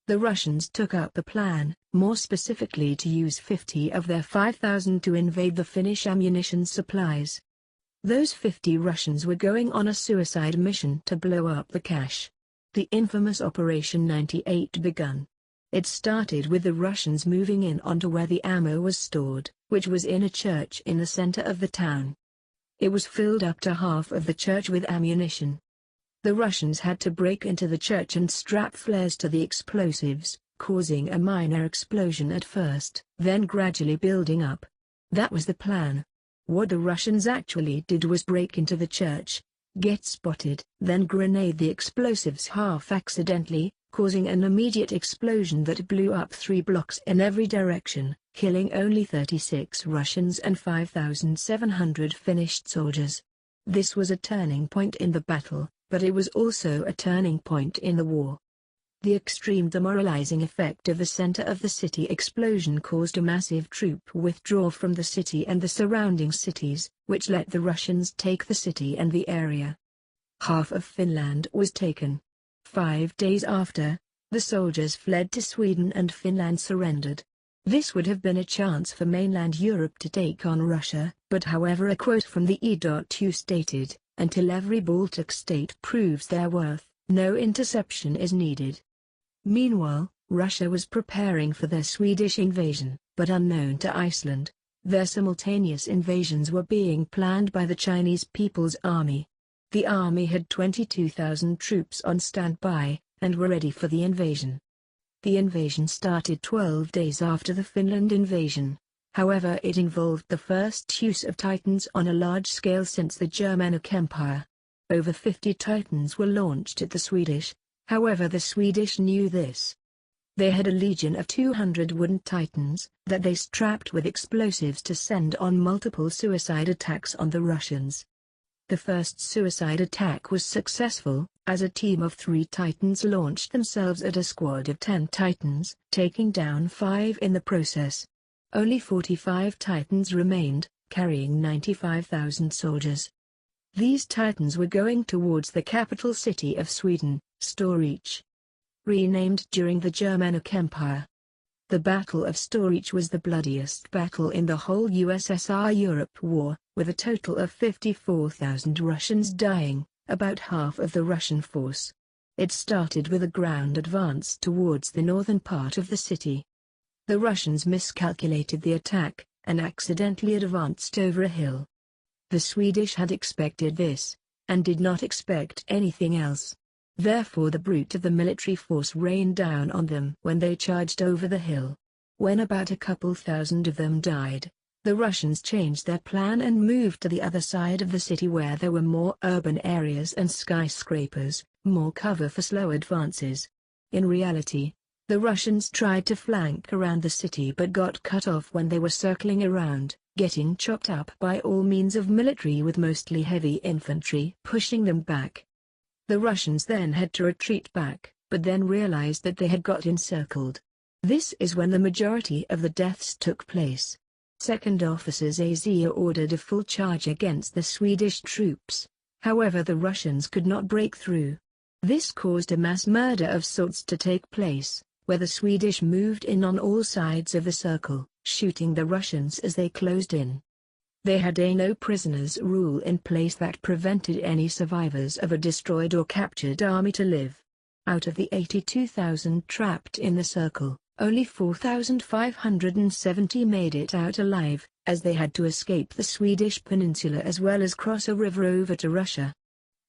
The Russians took up the plan, more specifically to use 50 of their 5,000 to invade the Finnish ammunition supplies. Those 50 Russians were going on a suicide mission to blow up the cache. The infamous Operation 98 begun. It started with the Russians moving in onto where the ammo was stored, which was in a church in the center of the town. It was filled up to half of the church with ammunition. The Russians had to break into the church and strap flares to the explosives, causing a minor explosion at first, then gradually building up. That was the plan. What the Russians actually did was break into the church, get spotted, then grenade the explosives half accidentally, causing an immediate explosion that blew up 3 blocks in every direction, killing only 36 Russians and 5,700 finished soldiers. This was a turning point in the battle, but it was also a turning point in the war. The extreme demoralizing effect of the center of the city explosion caused a massive troop withdrawal from the city and the surrounding cities, which let the Russians take the city and the area. Half of Finland was taken. 5 days after, the soldiers fled to Sweden and Finland surrendered. This would have been a chance for mainland Europe to take on Russia, but however a quote from the EU stated, "Until every Baltic state proves their worth, no interception is needed." Meanwhile, Russia was preparing for their Swedish invasion, but unknown to Iceland, their simultaneous invasions were being planned by the Chinese People's Army. The army had 22,000 troops on standby, and were ready for the invasion. The invasion started 12 days after the Finland invasion. However, it involved the first use of Titans on a large scale since the Germanic Empire. Over 50 Titans were launched at the Swedish, however the Swedish knew this. They had a legion of 200 wooden Titans that they strapped with explosives to send on multiple suicide attacks on the Russians. The first suicide attack was successful, as a team of 3 Titans launched themselves at a squad of 10 Titans, taking down 5 in the process. Only 45 Titans remained, carrying 95,000 soldiers. These Titans were going towards the capital city of Sweden, Storich. Renamed during the Germanic Empire. The Battle of Storich was the bloodiest battle in the whole USSR Europe war, with a total of 54,000 Russians dying, about half of the Russian force. It started with a ground advance towards the northern part of the city. The Russians miscalculated the attack, and accidentally advanced over a hill. The Swedish had expected this, and did not expect anything else. Therefore the brute of the military force rained down on them when they charged over the hill. When about a couple thousand of them died, the Russians changed their plan and moved to the other side of the city where there were more urban areas and skyscrapers, more cover for slow advances. In reality, the Russians tried to flank around the city but got cut off when they were circling around, getting chopped up by all means of military with mostly heavy infantry pushing them back. The Russians then had to retreat back, but then realized that they had got encircled. This is when the majority of the deaths took place. Second Officers AZ ordered a full charge against the Swedish troops, however the Russians could not break through. This caused a mass murder of sorts to take place, where the Swedish moved in on all sides of the circle, shooting the Russians as they closed in. They had a no prisoners rule in place that prevented any survivors of a destroyed or captured army to live. Out of the 82,000 trapped in the circle, only 4,570 made it out alive, as they had to escape the Swedish peninsula as well as cross a river over to Russia.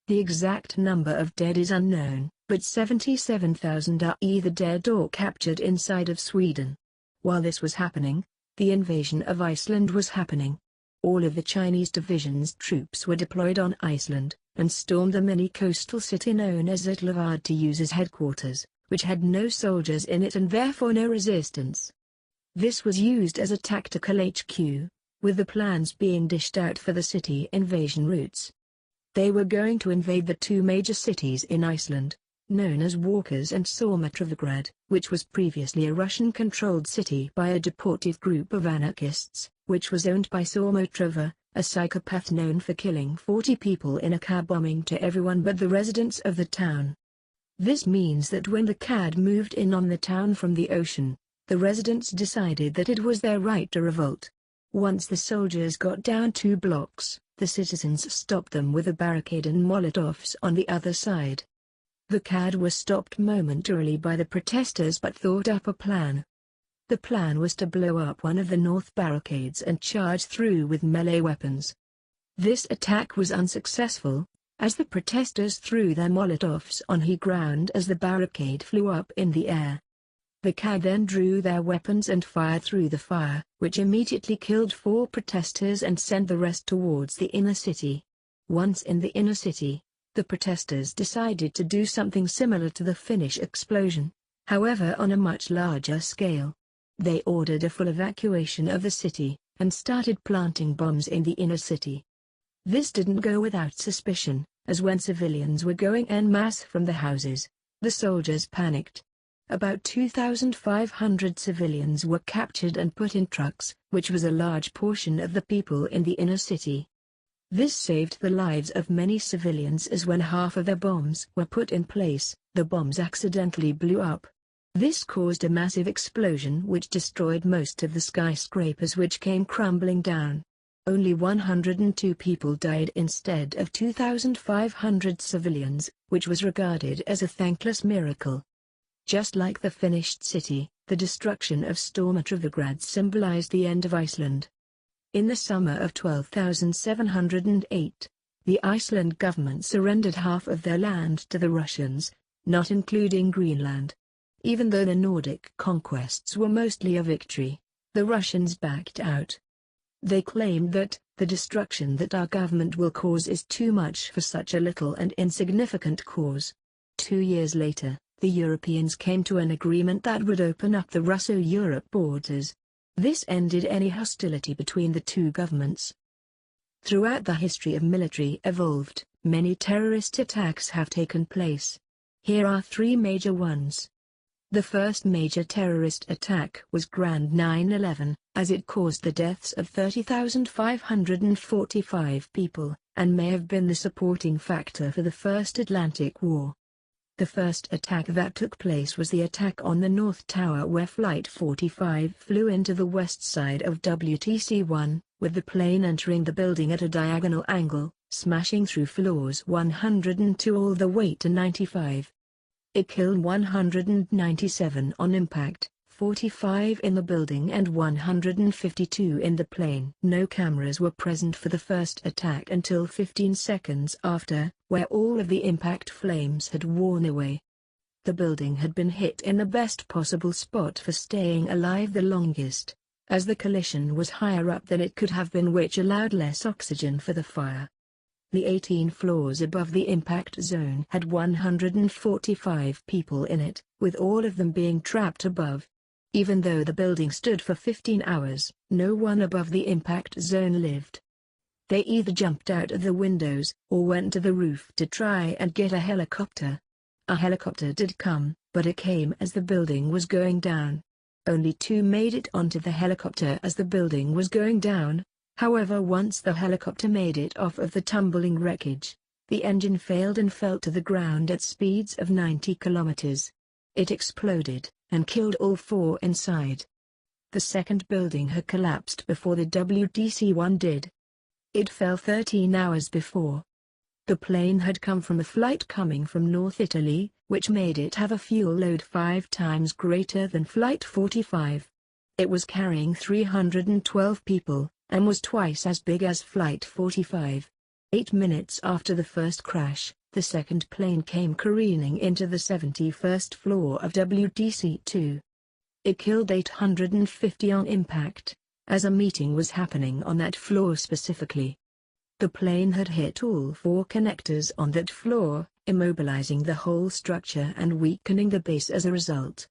The exact number of dead is unknown, but 77,000 are either dead or captured inside of Sweden. While this was happening, the invasion of Iceland was happening. All of the Chinese division's troops were deployed on Iceland, and stormed the mini coastal city known as Zutlavard to use as headquarters, which had no soldiers in it and therefore no resistance. This was used as a tactical HQ, with the plans being dished out for the city invasion routes. They were going to invade the 2 major cities in Iceland, known as Walkers and Sormatrovagrad, which was previously a Russian-controlled city by a deported group of anarchists, which was owned by Sormatrova, a psychopath known for killing 40 people in a car bombing to everyone but the residents of the town. This means that when the CAD moved in on the town from the ocean, the residents decided that it was their right to revolt. Once the soldiers got down 2 blocks, the citizens stopped them with a barricade and Molotovs on the other side. The CAD was stopped momentarily by the protesters but thought up a plan. The plan was to blow up one of the north barricades and charge through with melee weapons. This attack was unsuccessful, as the protesters threw their Molotovs on high ground as the barricade flew up in the air. The CAD then drew their weapons and fired through the fire, which immediately killed 4 protesters and sent the rest towards the inner city. Once in the inner city, the protesters decided to do something similar to the Finnish explosion, however on a much larger scale. They ordered a full evacuation of the city, and started planting bombs in the inner city. This didn't go without suspicion, as when civilians were going en masse from the houses, the soldiers panicked. About 2,500 civilians were captured and put in trucks, which was a large portion of the people in the inner city. This saved the lives of many civilians as when half of their bombs were put in place, the bombs accidentally blew up. This caused a massive explosion which destroyed most of the skyscrapers which came crumbling down. Only 102 people died instead of 2,500 civilians, which was regarded as a thankless miracle. Just like the finished city, the destruction of Stormatravagrad symbolized the end of Iceland. In the summer of 12,708, the Iceland government surrendered half of their land to the Russians, not including Greenland. Even though the Nordic conquests were mostly a victory, the Russians backed out. They claimed that, the destruction that our government will cause is too much for such a little and insignificant cause. 2 years later, the Europeans came to an agreement that would open up the Russo-Europe borders. This ended any hostility between the two governments. Throughout the history of military evolved, many terrorist attacks have taken place. Here are 3 major ones. The first major terrorist attack was Grand 9/11, as it caused the deaths of 30,545 people, and may have been the supporting factor for the First Atlantic War. The first attack that took place was the attack on the North Tower, where Flight 45 flew into the west side of WTC-1, with the plane entering the building at a diagonal angle, smashing through floors 102 all the way to 95. It killed 197 on impact, 45 in the building and 152 in the plane. No cameras were present for the first attack until 15 seconds after, where all of the impact flames had worn away. The building had been hit in the best possible spot for staying alive the longest, as the collision was higher up than it could have been, which allowed less oxygen for the fire. The 18 floors above the impact zone had 145 people in it, with all of them being trapped above. Even though the building stood for 15 hours, no one above the impact zone lived. They either jumped out of the windows, or went to the roof to try and get a helicopter. A helicopter did come, but it came as the building was going down. Only 2 made it onto the helicopter as the building was going down. However, once the helicopter made it off of the tumbling wreckage, the engine failed and fell to the ground at speeds of 90 kilometers. It exploded, and killed all 4 inside. The second building had collapsed before the WTC-1 did. It fell 13 hours before. The plane had come from a flight coming from North Italy, which made it have a fuel load 5 times greater than Flight 45. It was carrying 312 people, and was twice as big as Flight 45. 8 minutes after the first crash, the second plane came careening into the 71st floor of WTC-2. It killed 850 on impact, as a meeting was happening on that floor specifically. The plane had hit all 4 connectors on that floor, immobilizing the whole structure and weakening the base as a result.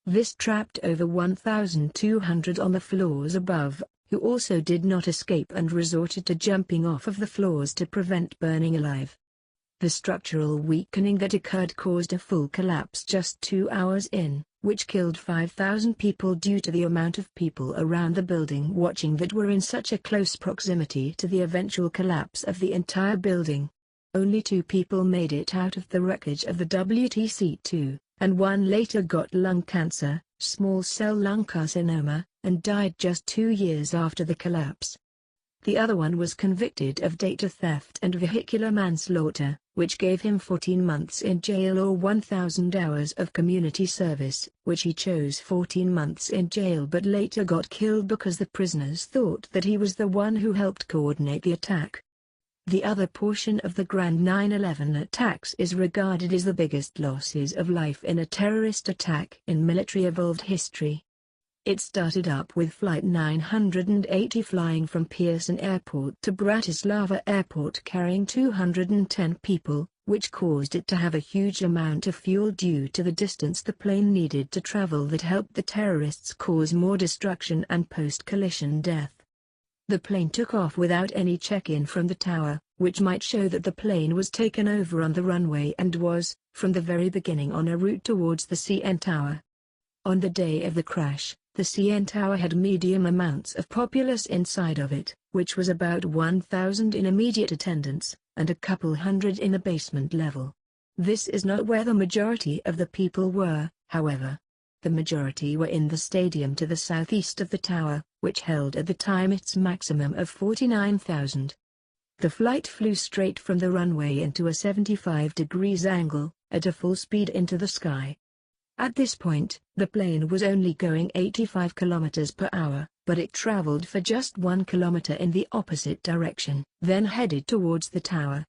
This trapped over 1,200 on the floors above, who also did not escape and resorted to jumping off of the floors to prevent burning alive. The structural weakening that occurred caused a full collapse just 2 hours in, which killed 5,000 people due to the amount of people around the building watching that were in such a close proximity to the eventual collapse of the entire building. Only 2 people made it out of the wreckage of the WTC-2, and 1 later got lung cancer, small cell lung carcinoma, and died just 2 years after the collapse. The other one was convicted of data theft and vehicular manslaughter, which gave him 14 months in jail or 1,000 hours of community service, which he chose 14 months in jail but later got killed because the prisoners thought that he was the one who helped coordinate the attack. The other portion of the Grand 9/11 attacks is regarded as the biggest losses of life in a terrorist attack in military evolved history. It started up with Flight 980 flying from Pearson Airport to Bratislava Airport carrying 210 people, which caused it to have a huge amount of fuel due to the distance the plane needed to travel that helped the terrorists cause more destruction and post-collision death. The plane took off without any check-in from the tower, which might show that the plane was taken over on the runway and was, from the very beginning, on a route towards the CN Tower. On the day of the crash, the CN Tower had medium amounts of populace inside of it, which was about 1,000 in immediate attendance, and a couple hundred in the basement level. This is not where the majority of the people were, however. The majority were in the stadium to the southeast of the tower, which held at the time its maximum of 49,000. The flight flew straight from the runway into a 75 degrees angle, at a full speed into the sky. At this point, the plane was only going 85 kilometers per hour, but it traveled for just 1 kilometer in the opposite direction, then headed towards the tower.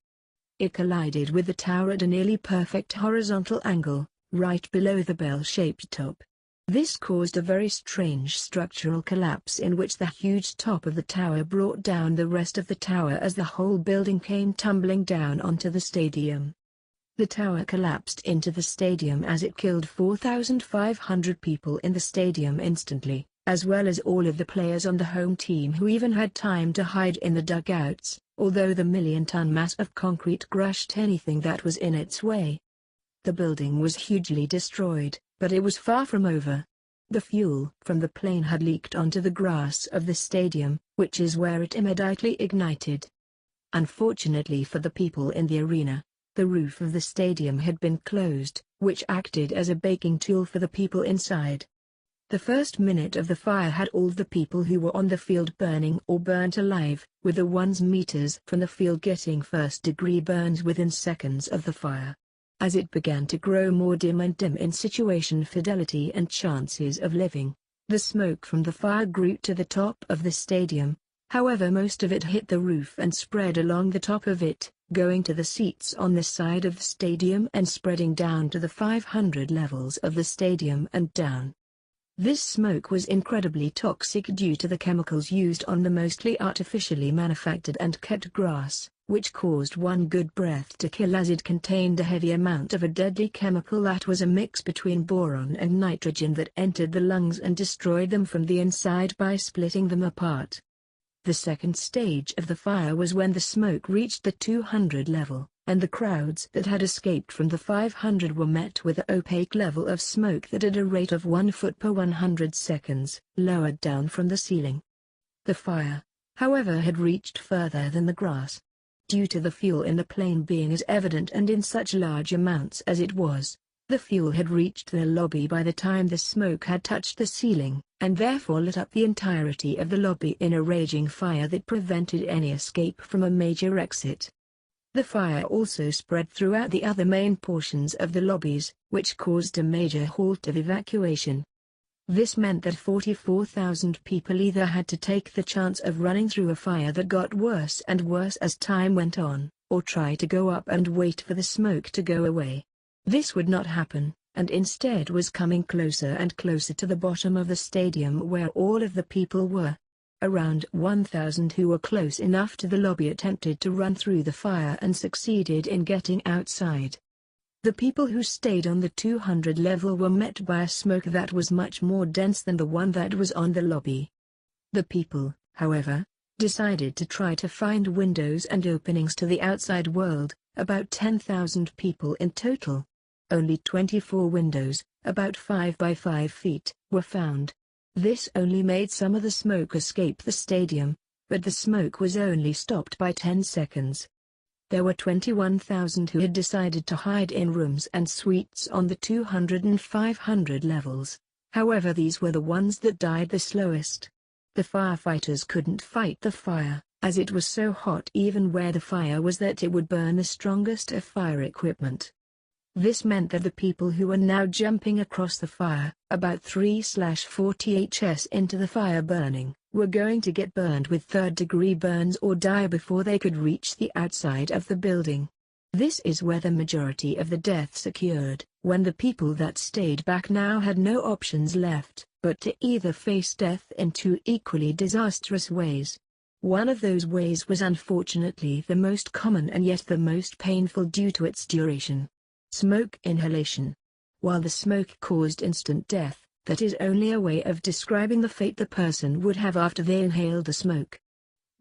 It collided with the tower at a nearly perfect horizontal angle, right below the bell-shaped top. This caused a very strange structural collapse in which the huge top of the tower brought down the rest of the tower as the whole building came tumbling down onto the stadium. The tower collapsed into the stadium as it killed 4,500 people in the stadium instantly, as well as all of the players on the home team who even had time to hide in the dugouts, although the million-ton mass of concrete crushed anything that was in its way. The building was hugely destroyed, but it was far from over. The fuel from the plane had leaked onto the grass of the stadium, which is where it immediately ignited. Unfortunately for the people in the arena, the roof of the stadium had been closed, which acted as a baking tool for the people inside. The first minute of the fire had all the people who were on the field burning or burnt alive, with the 1 meters from the field getting first-degree burns within seconds of the fire. As it began to grow more dim and dim in situation fidelity and chances of living, the smoke from the fire grew to the top of the stadium. However, most of it hit the roof and spread along the top of it, going to the seats on the side of the stadium and spreading down to the 500 levels of the stadium and down. This smoke was incredibly toxic due to the chemicals used on the mostly artificially manufactured and kept grass, which caused one good breath to kill as it contained a heavy amount of a deadly chemical that was a mix between boron and nitrogen that entered the lungs and destroyed them from the inside by splitting them apart. The second stage of the fire was when the smoke reached the 200 level, and the crowds that had escaped from the 500 were met with an opaque level of smoke that at a rate of 1 foot per 100 seconds, lowered down from the ceiling. The fire, however, had reached further than the grass. Due to the fuel in the plane being as evident and in such large amounts as it was, the fuel had reached the lobby by the time the smoke had touched the ceiling, and therefore lit up the entirety of the lobby in a raging fire that prevented any escape from a major exit. The fire also spread throughout the other main portions of the lobbies, which caused a major halt of evacuation. This meant that 44,000 people either had to take the chance of running through a fire that got worse and worse as time went on, or try to go up and wait for the smoke to go away. This would not happen, and instead was coming closer and closer to the bottom of the stadium where all of the people were. Around 1,000 who were close enough to the lobby attempted to run through the fire and succeeded in getting outside. The people who stayed on the 200 level were met by a smoke that was much more dense than the one that was on the lobby. The people, however, decided to try to find windows and openings to the outside world, about 10,000 people in total. Only 24 windows, about 5 by 5 feet, were found. This only made some of the smoke escape the stadium, but the smoke was only stopped by 10 seconds. There were 21,000 who had decided to hide in rooms and suites on the 200 and 500 levels. However, these were the ones that died the slowest. The firefighters couldn't fight the fire, as it was so hot even where the fire was that it would burn the strongest of fire equipment. This meant that the people who were now jumping across the fire, about 3/40 HS into the fire burning, were going to get burned with third-degree burns or die before they could reach the outside of the building. This is where the majority of the deaths occurred, when the people that stayed back now had no options left, but to either face death in two equally disastrous ways. One of those ways was unfortunately the most common and yet the most painful due to its duration. Smoke inhalation. While the smoke caused instant death, that is only a way of describing the fate the person would have after they inhaled the smoke.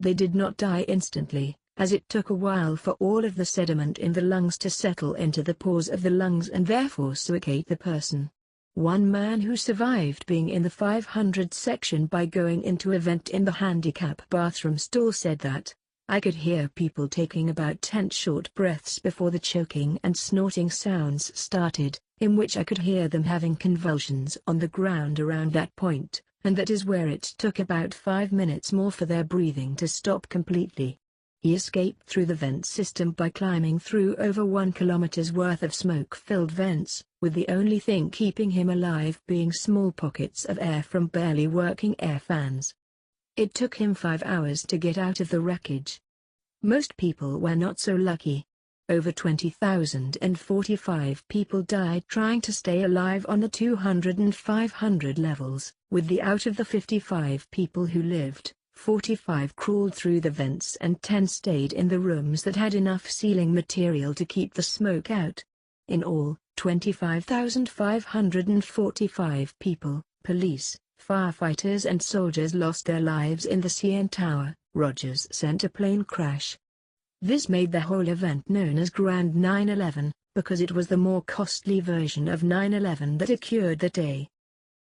They did not die instantly, as it took a while for all of the sediment in the lungs to settle into the pores of the lungs and therefore suffocate the person. One man who survived being in the 500 section by going into a vent in the handicap bathroom stall said that, "I could hear people taking about 10 short breaths before the choking and snorting sounds started, in which I could hear them having convulsions on the ground around that point, and that is where it took about 5 minutes more for their breathing to stop completely." He escaped through the vent system by climbing through over 1 kilometer's worth of smoke-filled vents, with the only thing keeping him alive being small pockets of air from barely working air fans. It took him 5 hours to get out of the wreckage. Most people were not so lucky. Over 20,045 people died trying to stay alive on the 200 and 500 levels, with the out of the 55 people who lived, 45 crawled through the vents and 10 stayed in the rooms that had enough ceiling material to keep the smoke out. In all, 25,545 people, police, firefighters and soldiers lost their lives in the CN Tower, Rogers Center plane crash. This made the whole event known as Grand 9/11, because it was the more costly version of 9/11 that occurred that day.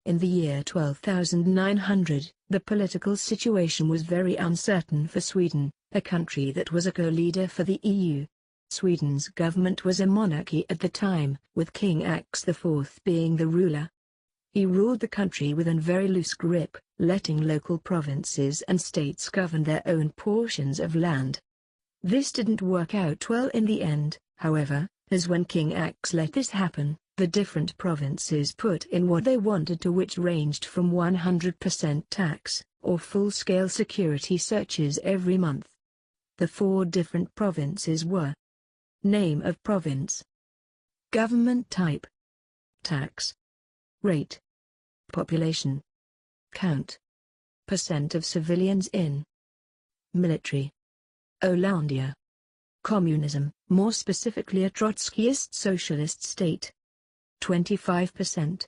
In the year 12,900, the political situation was very uncertain for Sweden, a country that was a co-leader for the EU. Sweden's government was a monarchy at the time, with King Ax IV being the ruler. He ruled the country with a very loose grip, letting local provinces and states govern their own portions of land. This didn't work out well in the end, however, as when King Ax let this happen, the different provinces put in what they wanted to, which ranged from 100% tax, or full-scale security searches every month. The 4 different provinces were: name of province, government type, tax, rate, population, count, percent of civilians in, military, Hollandia, communism, more specifically a Trotskyist socialist state, 25%,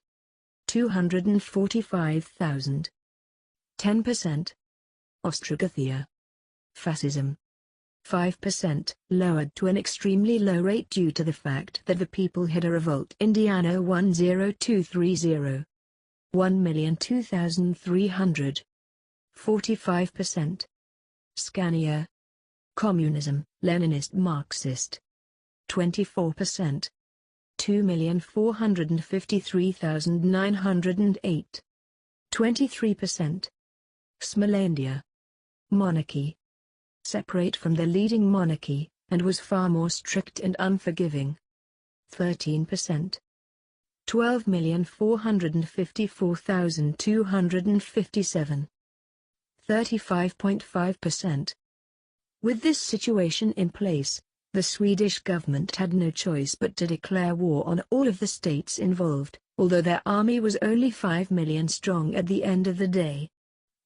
245,000, 10%, Ostrogothia, fascism, 5%, lowered to an extremely low rate due to the fact that the people had a revolt Indiano 10230, 1,002,300, 45%, Scania, communism, Leninist Marxist, 24%, 2,453,908, 23%. Smolendia, monarchy, separate from the leading monarchy, and was far more strict and unforgiving, 13%. 12,454,257, 35.5%. With this situation in place, the Swedish government had no choice but to declare war on all of the states involved, although their army was only 5 million strong at the end of the day.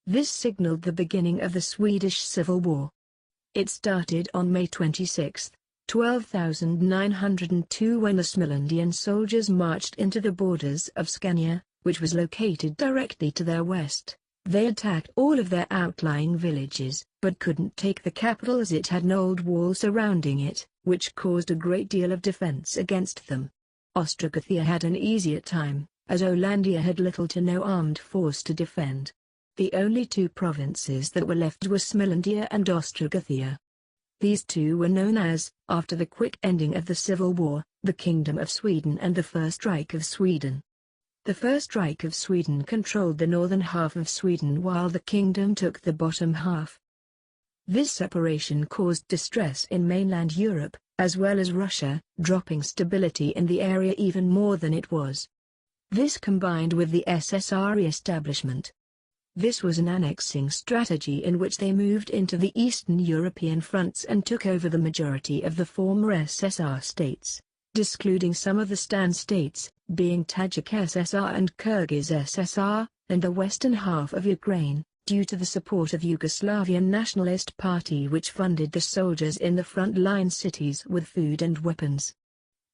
This signaled the beginning of the Swedish Civil War. It started on May 26, 12,902 when the Smolendian soldiers marched into the borders of Scania, which was located directly to their west. They attacked all of their outlying villages, but couldn't take the capital as it had an old wall surrounding it, which caused a great deal of defense against them. Ostrogothia had an easier time, as Hollandia had little to no armed force to defend. The only 2 provinces that were left were Smolendia and Ostrogothia. These 2 were known as, after the quick ending of the Civil War, the Kingdom of Sweden and the First Reich of Sweden. The First Reich of Sweden controlled the northern half of Sweden while the kingdom took the bottom half. This separation caused distress in mainland Europe, as well as Russia, dropping stability in the area even more than it was. This combined with the SSR establishment. This was an annexing strategy in which they moved into the Eastern European fronts and took over the majority of the former SSR states, discluding some of the Stan states, being Tajik SSR and Kyrgyz SSR, and the western half of Ukraine, due to the support of Yugoslavian Nationalist Party which funded the soldiers in the front-line cities with food and weapons.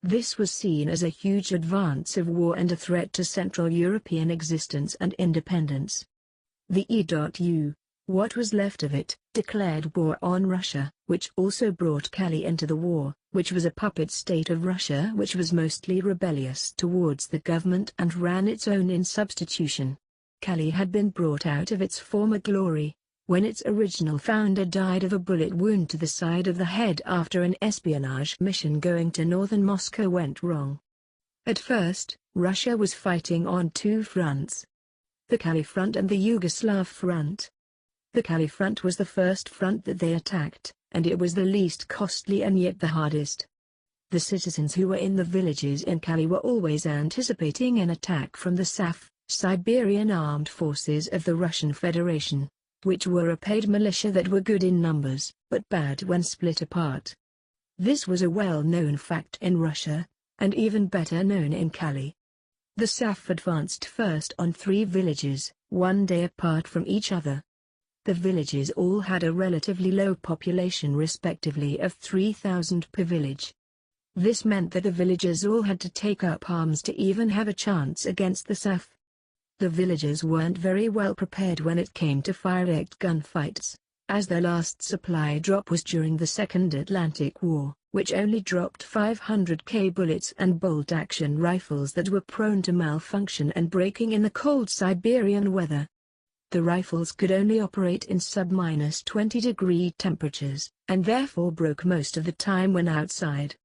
This was seen as a huge advance of war and a threat to Central European existence and independence. The EU, what was left of it, declared war on Russia, which also brought Cali into the war, which was a puppet state of Russia which was mostly rebellious towards the government and ran its own in substitution. Cali had been brought out of its former glory, when its original founder died of a bullet wound to the side of the head after an espionage mission going to northern Moscow went wrong. At first, Russia was fighting on 2 fronts: the Cali front and the Yugoslav front. The Cali front was the first front that they attacked, and it was the least costly and yet the hardest. The citizens who were in the villages in Kali were always anticipating an attack from the SAF, Siberian Armed Forces of the Russian Federation, which were a paid militia that were good in numbers, but bad when split apart. This was a well-known fact in Russia, and even better known in Kali. The SAF advanced first on 3 villages, one day apart from each other. The villages all had a relatively low population respectively of 3,000 per village. This meant that the villagers all had to take up arms to even have a chance against the SAF. The villagers weren't very well prepared when it came to direct gunfights, as their last supply drop was during the Second Atlantic War, which only dropped 500k bullets and bolt-action rifles that were prone to malfunction and breaking in the cold Siberian weather. The rifles could only operate in sub-20 degree temperatures, and therefore broke most of the time when outside.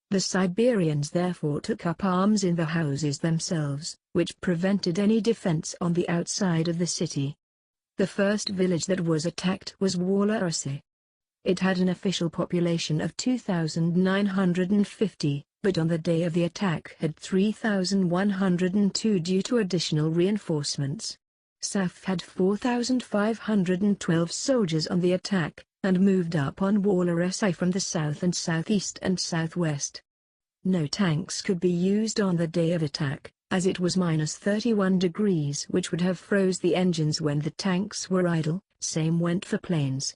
The Siberians therefore took up arms in the houses themselves, which prevented any defense on the outside of the city. The first village that was attacked was Wolorysi. It had an official population of 2,950, but on the day of the attack had 3,102 due to additional reinforcements. SAF had 4,512 soldiers on the attack, and moved up on Wolorysi from the south and southeast and southwest. No tanks could be used on the day of attack, as it was -31 degrees, which would have froze the engines when the tanks were idle. Same went for planes.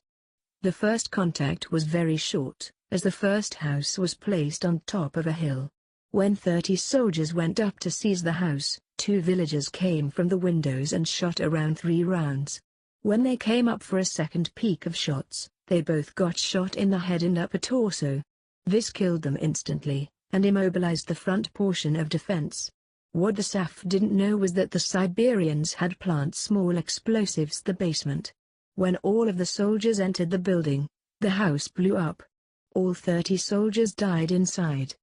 The first contact was very short, as the first house was placed on top of a hill. When 30 soldiers went up to seize the house, 2 villagers came from the windows and shot around 3 rounds. When they came up for a second peek of shots, they both got shot in the head and upper torso. This killed them instantly, and immobilized the front portion of defense. What the SAF didn't know was that the Siberians had planted small explosives in the basement. When all of the soldiers entered the building, the house blew up. All 30 soldiers died inside.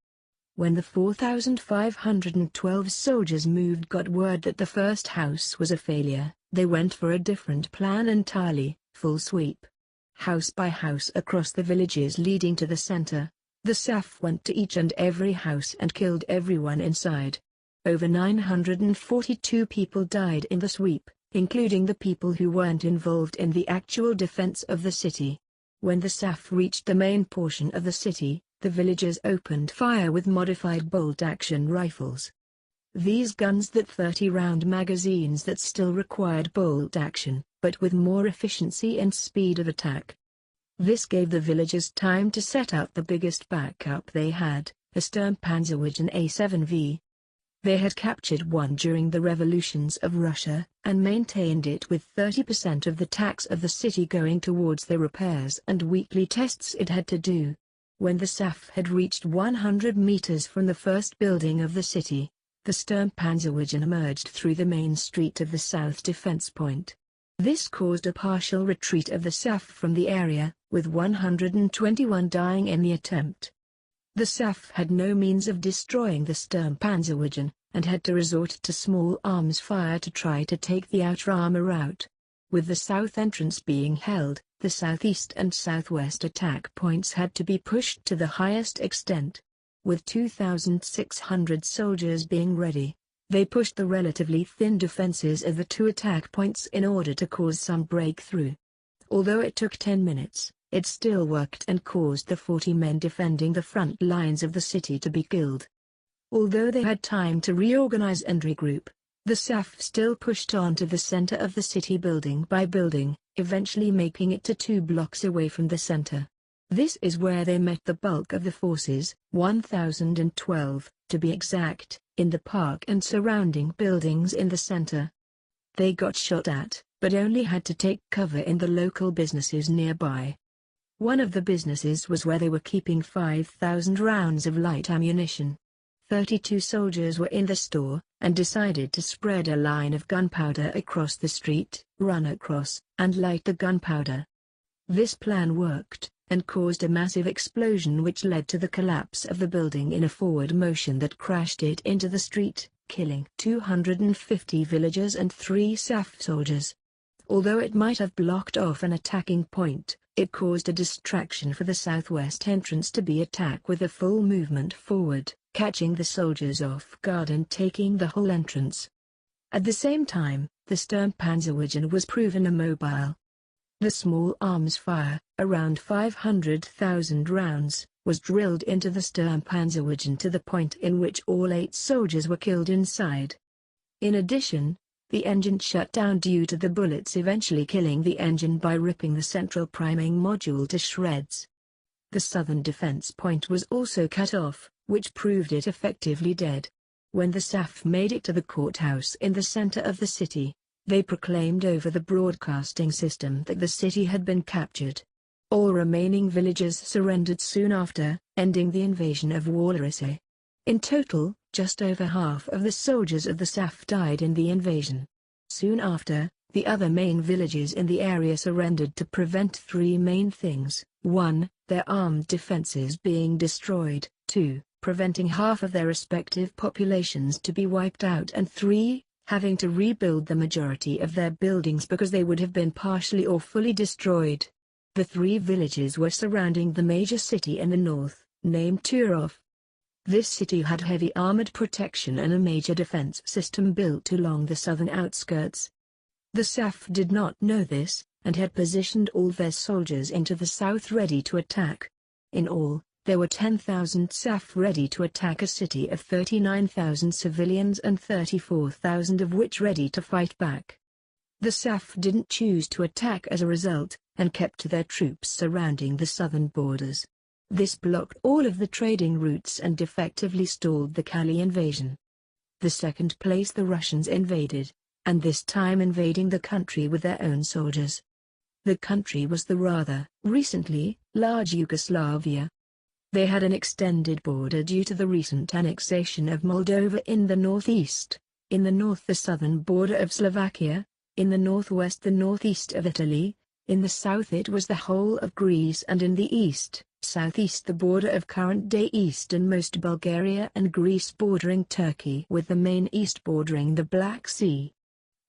When the 4,512 soldiers got word that the first house was a failure, they went for a different plan entirely, full sweep. House by house across the villages leading to the center, the SAF went to each and every house and killed everyone inside. Over 942 people died in the sweep, including the people who weren't involved in the actual defense of the city. When the SAF reached the main portion of the city, the villagers opened fire with modified bolt-action rifles. These guns had 30-round magazines that still required bolt action, but with more efficiency and speed of attack. This gave the villagers time to set out the biggest backup they had, a Sturmpanzerwagen A7V. They had captured one during the revolutions of Russia, and maintained it with 30% of the tax of the city going towards the repairs and weekly tests it had to do. When the SAF had reached 100 meters from the first building of the city, the Sturmpanzerwagen emerged through the main street of the south defense point. This caused a partial retreat of the SAF from the area, with 121 dying in the attempt. The SAF had no means of destroying the Sturmpanzerwagen, and had to resort to small arms fire to try to take the outer armor out. With the south entrance being held, the southeast and southwest attack points had to be pushed to the highest extent. With 2,600 soldiers being ready, they pushed the relatively thin defenses of the 2 attack points in order to cause some breakthrough. Although it took 10 minutes, it still worked and caused the 40 men defending the front lines of the city to be killed. Although they had time to reorganize and regroup, the SAF still pushed on to the center of the city building by building, eventually making it to 2 blocks away from the center. This is where they met the bulk of the forces, 1,012, to be exact, in the park and surrounding buildings in the center. They got shot at, but only had to take cover in the local businesses nearby. One of the businesses was where they were keeping 5,000 rounds of light ammunition. 32 soldiers were in the store, and decided to spread a line of gunpowder across the street, run across, and light the gunpowder. This plan worked, and caused a massive explosion which led to the collapse of the building in a forward motion that crashed it into the street, killing 250 villagers and 3 SAF soldiers. Although it might have blocked off an attacking point, It caused a distraction for the southwest entrance to be attacked with a full movement forward, catching the soldiers off guard and taking the whole entrance. At the same time, the Sturmpanzerwagen was proven immobile. The small arms fire, around 500,000 rounds, was drilled into the Sturmpanzerwagen to the point in which all 8 soldiers were killed inside. In addition, the engine shut down due to the bullets eventually killing the engine by ripping the central priming module to shreds. The southern defense point was also cut off, which proved it effectively dead. When the SAF made it to the courthouse in the center of the city, they proclaimed over the broadcasting system that the city had been captured. All remaining villagers surrendered soon after, ending the invasion of Wallerisay. In total, just over half of the soldiers of the SAF died in the invasion. Soon after, the other main villages in the area surrendered to prevent 3 main things: 1. Their armed defenses being destroyed, 2. Preventing half of their respective populations to be wiped out, and 3. Having to rebuild the majority of their buildings because they would have been partially or fully destroyed. The 3 villages were surrounding the major city in the north, named Turov. This city had heavy armored protection and a major defense system built along the southern outskirts. The SAF did not know this, and had positioned all their soldiers into the south ready to attack. In all, there were 10,000 SAF ready to attack a city of 39,000 civilians and 34,000 of which ready to fight back. The SAF didn't choose to attack as a result, and kept their troops surrounding the southern borders. This blocked all of the trading routes and effectively stalled the Kali invasion. The second place the Russians invaded, and this time invading the country with their own soldiers. The country was the rather recently large Yugoslavia. They had an extended border due to the recent annexation of Moldova in the northeast, in the north the southern border of Slovakia, in the northwest the northeast of Italy, in the south it was the whole of Greece, and in the east, southeast the border of current-day easternmost Bulgaria and Greece bordering Turkey, with the main east bordering the Black Sea.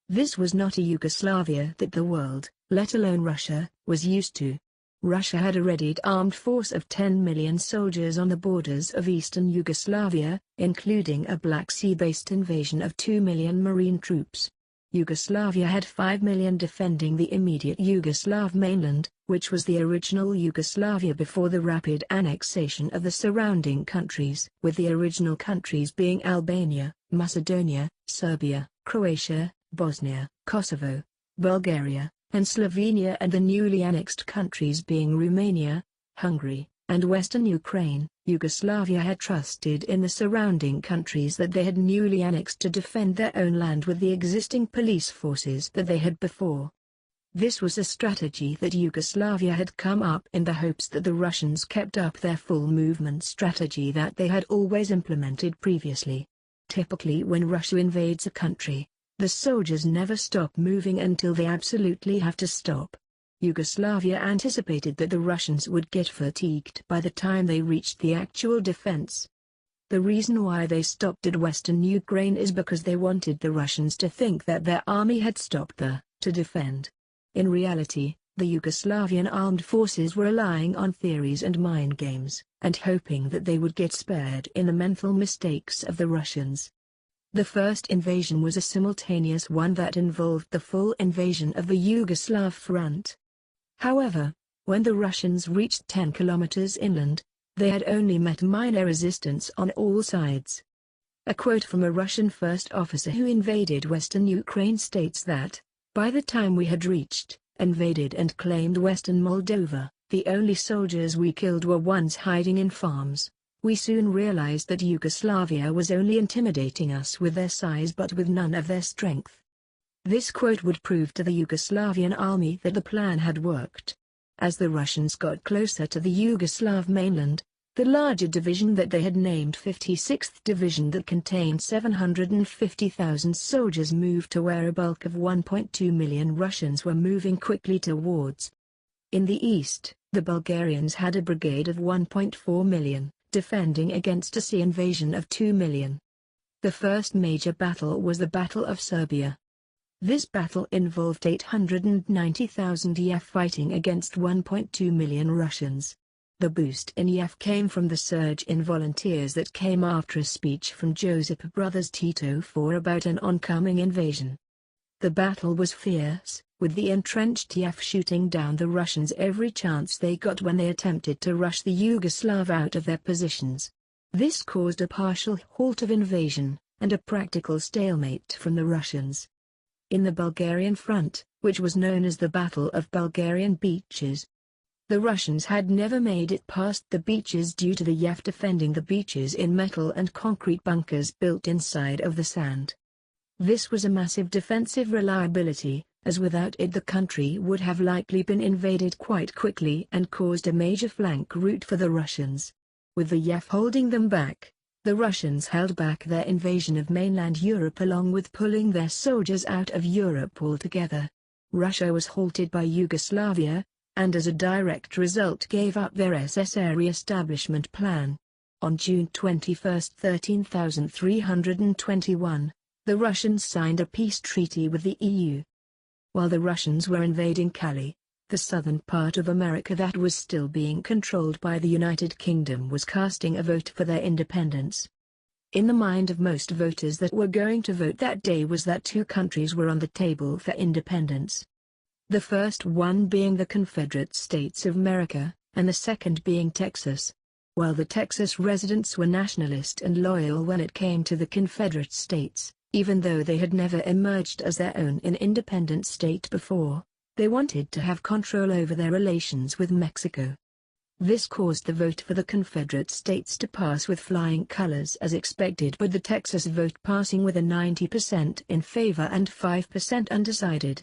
This was not a Yugoslavia that the world, let alone Russia, was used to. Russia had a readied armed force of 10 million soldiers on the borders of eastern Yugoslavia, including a Black Sea-based invasion of 2 million marine troops. Yugoslavia had 5 million defending the immediate Yugoslav mainland, which was the original Yugoslavia before the rapid annexation of the surrounding countries, with the original countries being Albania, Macedonia, Serbia, Croatia, Bosnia, Kosovo, Bulgaria, and Slovenia, and the newly annexed countries being Romania, Hungary, and Western Ukraine. Yugoslavia had trusted in the surrounding countries that they had newly annexed to defend their own land with the existing police forces that they had before. This was a strategy that Yugoslavia had come up in the hopes that the Russians kept up their full movement strategy that they had always implemented previously. Typically when Russia invades a country, the soldiers never stop moving until they absolutely have to stop. Yugoslavia anticipated that the Russians would get fatigued by the time they reached the actual defense. The reason why they stopped at western Ukraine is because they wanted the Russians to think that their army had stopped there, to defend. In reality, the Yugoslavian armed forces were relying on theories and mind games, and hoping that they would get spared in the mental mistakes of the Russians. The first invasion was a simultaneous one that involved the full invasion of the Yugoslav front. However, when the Russians reached 10 kilometers inland, they had only met minor resistance on all sides. A quote from a Russian first officer who invaded western Ukraine states that, "By the time we had reached, invaded and claimed western Moldova, the only soldiers we killed were ones hiding in farms. We soon realized that Yugoslavia was only intimidating us with their size but with none of their strength." This quote would prove to the Yugoslavian army that the plan had worked. As the Russians got closer to the Yugoslav mainland, the larger division that they had named 56th Division that contained 750,000 soldiers moved to where a bulk of 1.2 million Russians were moving quickly towards. In the east, the Bulgarians had a brigade of 1.4 million, defending against a sea invasion of 2 million. The first major battle was the Battle of Serbia. This battle involved 890,000 YF fighting against 1.2 million Russians. The boost in YF came from the surge in volunteers that came after a speech from Joseph Brothers Tito IV about an oncoming invasion. The battle was fierce, with the entrenched YF shooting down the Russians every chance they got when they attempted to rush the Yugoslav out of their positions. This caused a partial halt of invasion, and a practical stalemate from the Russians. In the Bulgarian front, which was known as the Battle of Bulgarian Beaches, the Russians had never made it past the beaches due to the YF defending the beaches in metal and concrete bunkers built inside of the sand. This was a massive defensive reliability, as without it the country would have likely been invaded quite quickly and caused a major flank route for the Russians. With the YF holding them back, the Russians held back their invasion of mainland Europe along with pulling their soldiers out of Europe altogether. Russia was halted by Yugoslavia, and as a direct result gave up their SSR re-establishment plan. On June 21, 1321, the Russians signed a peace treaty with the EU. While the Russians were invading Cali, the southern part of America that was still being controlled by the United Kingdom was casting a vote for their independence. In the mind of most voters that were going to vote that day was that two countries were on the table for independence. The first one being the Confederate States of America, and the second being Texas. While the Texas residents were nationalist and loyal when it came to the Confederate States, even though they had never emerged as their own independent state before, they wanted to have control over their relations with Mexico. This caused the vote for the Confederate States to pass with flying colors as expected, with the Texas vote passing with a 90% in favor and 5% undecided.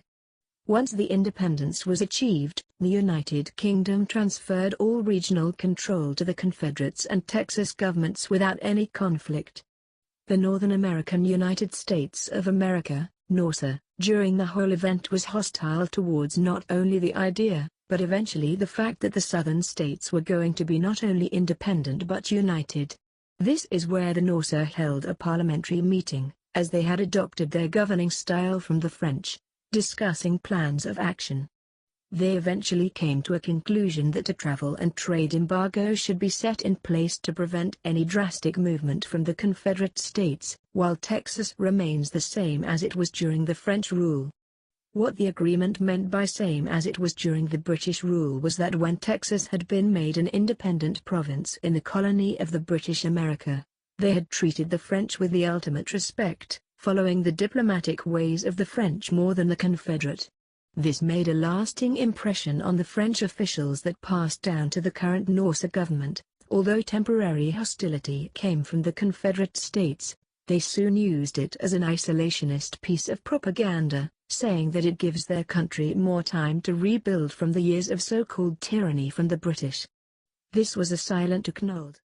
Once the independence was achieved, the United Kingdom transferred all regional control to the Confederates and Texas governments without any conflict. The Northern American United States of America, NORSA, during the whole event was hostile towards not only the idea, but eventually the fact that the southern states were going to be not only independent but united. This is where the NORSA held a parliamentary meeting, as they had adopted their governing style from the French, discussing plans of action. They eventually came to a conclusion that a travel and trade embargo should be set in place to prevent any drastic movement from the Confederate States, while Texas remains the same as it was during the French rule. What the agreement meant by same as it was during the British rule was that when Texas had been made an independent province in the colony of the British America, they had treated the French with the ultimate respect, following the diplomatic ways of the French more than the Confederate. This made a lasting impression on the French officials that passed down to the current NORSA government. Although temporary hostility came from the Confederate States, they soon used it as an isolationist piece of propaganda, saying that it gives their country more time to rebuild from the years of so-called tyranny from the British. This was a silent acknowledgement.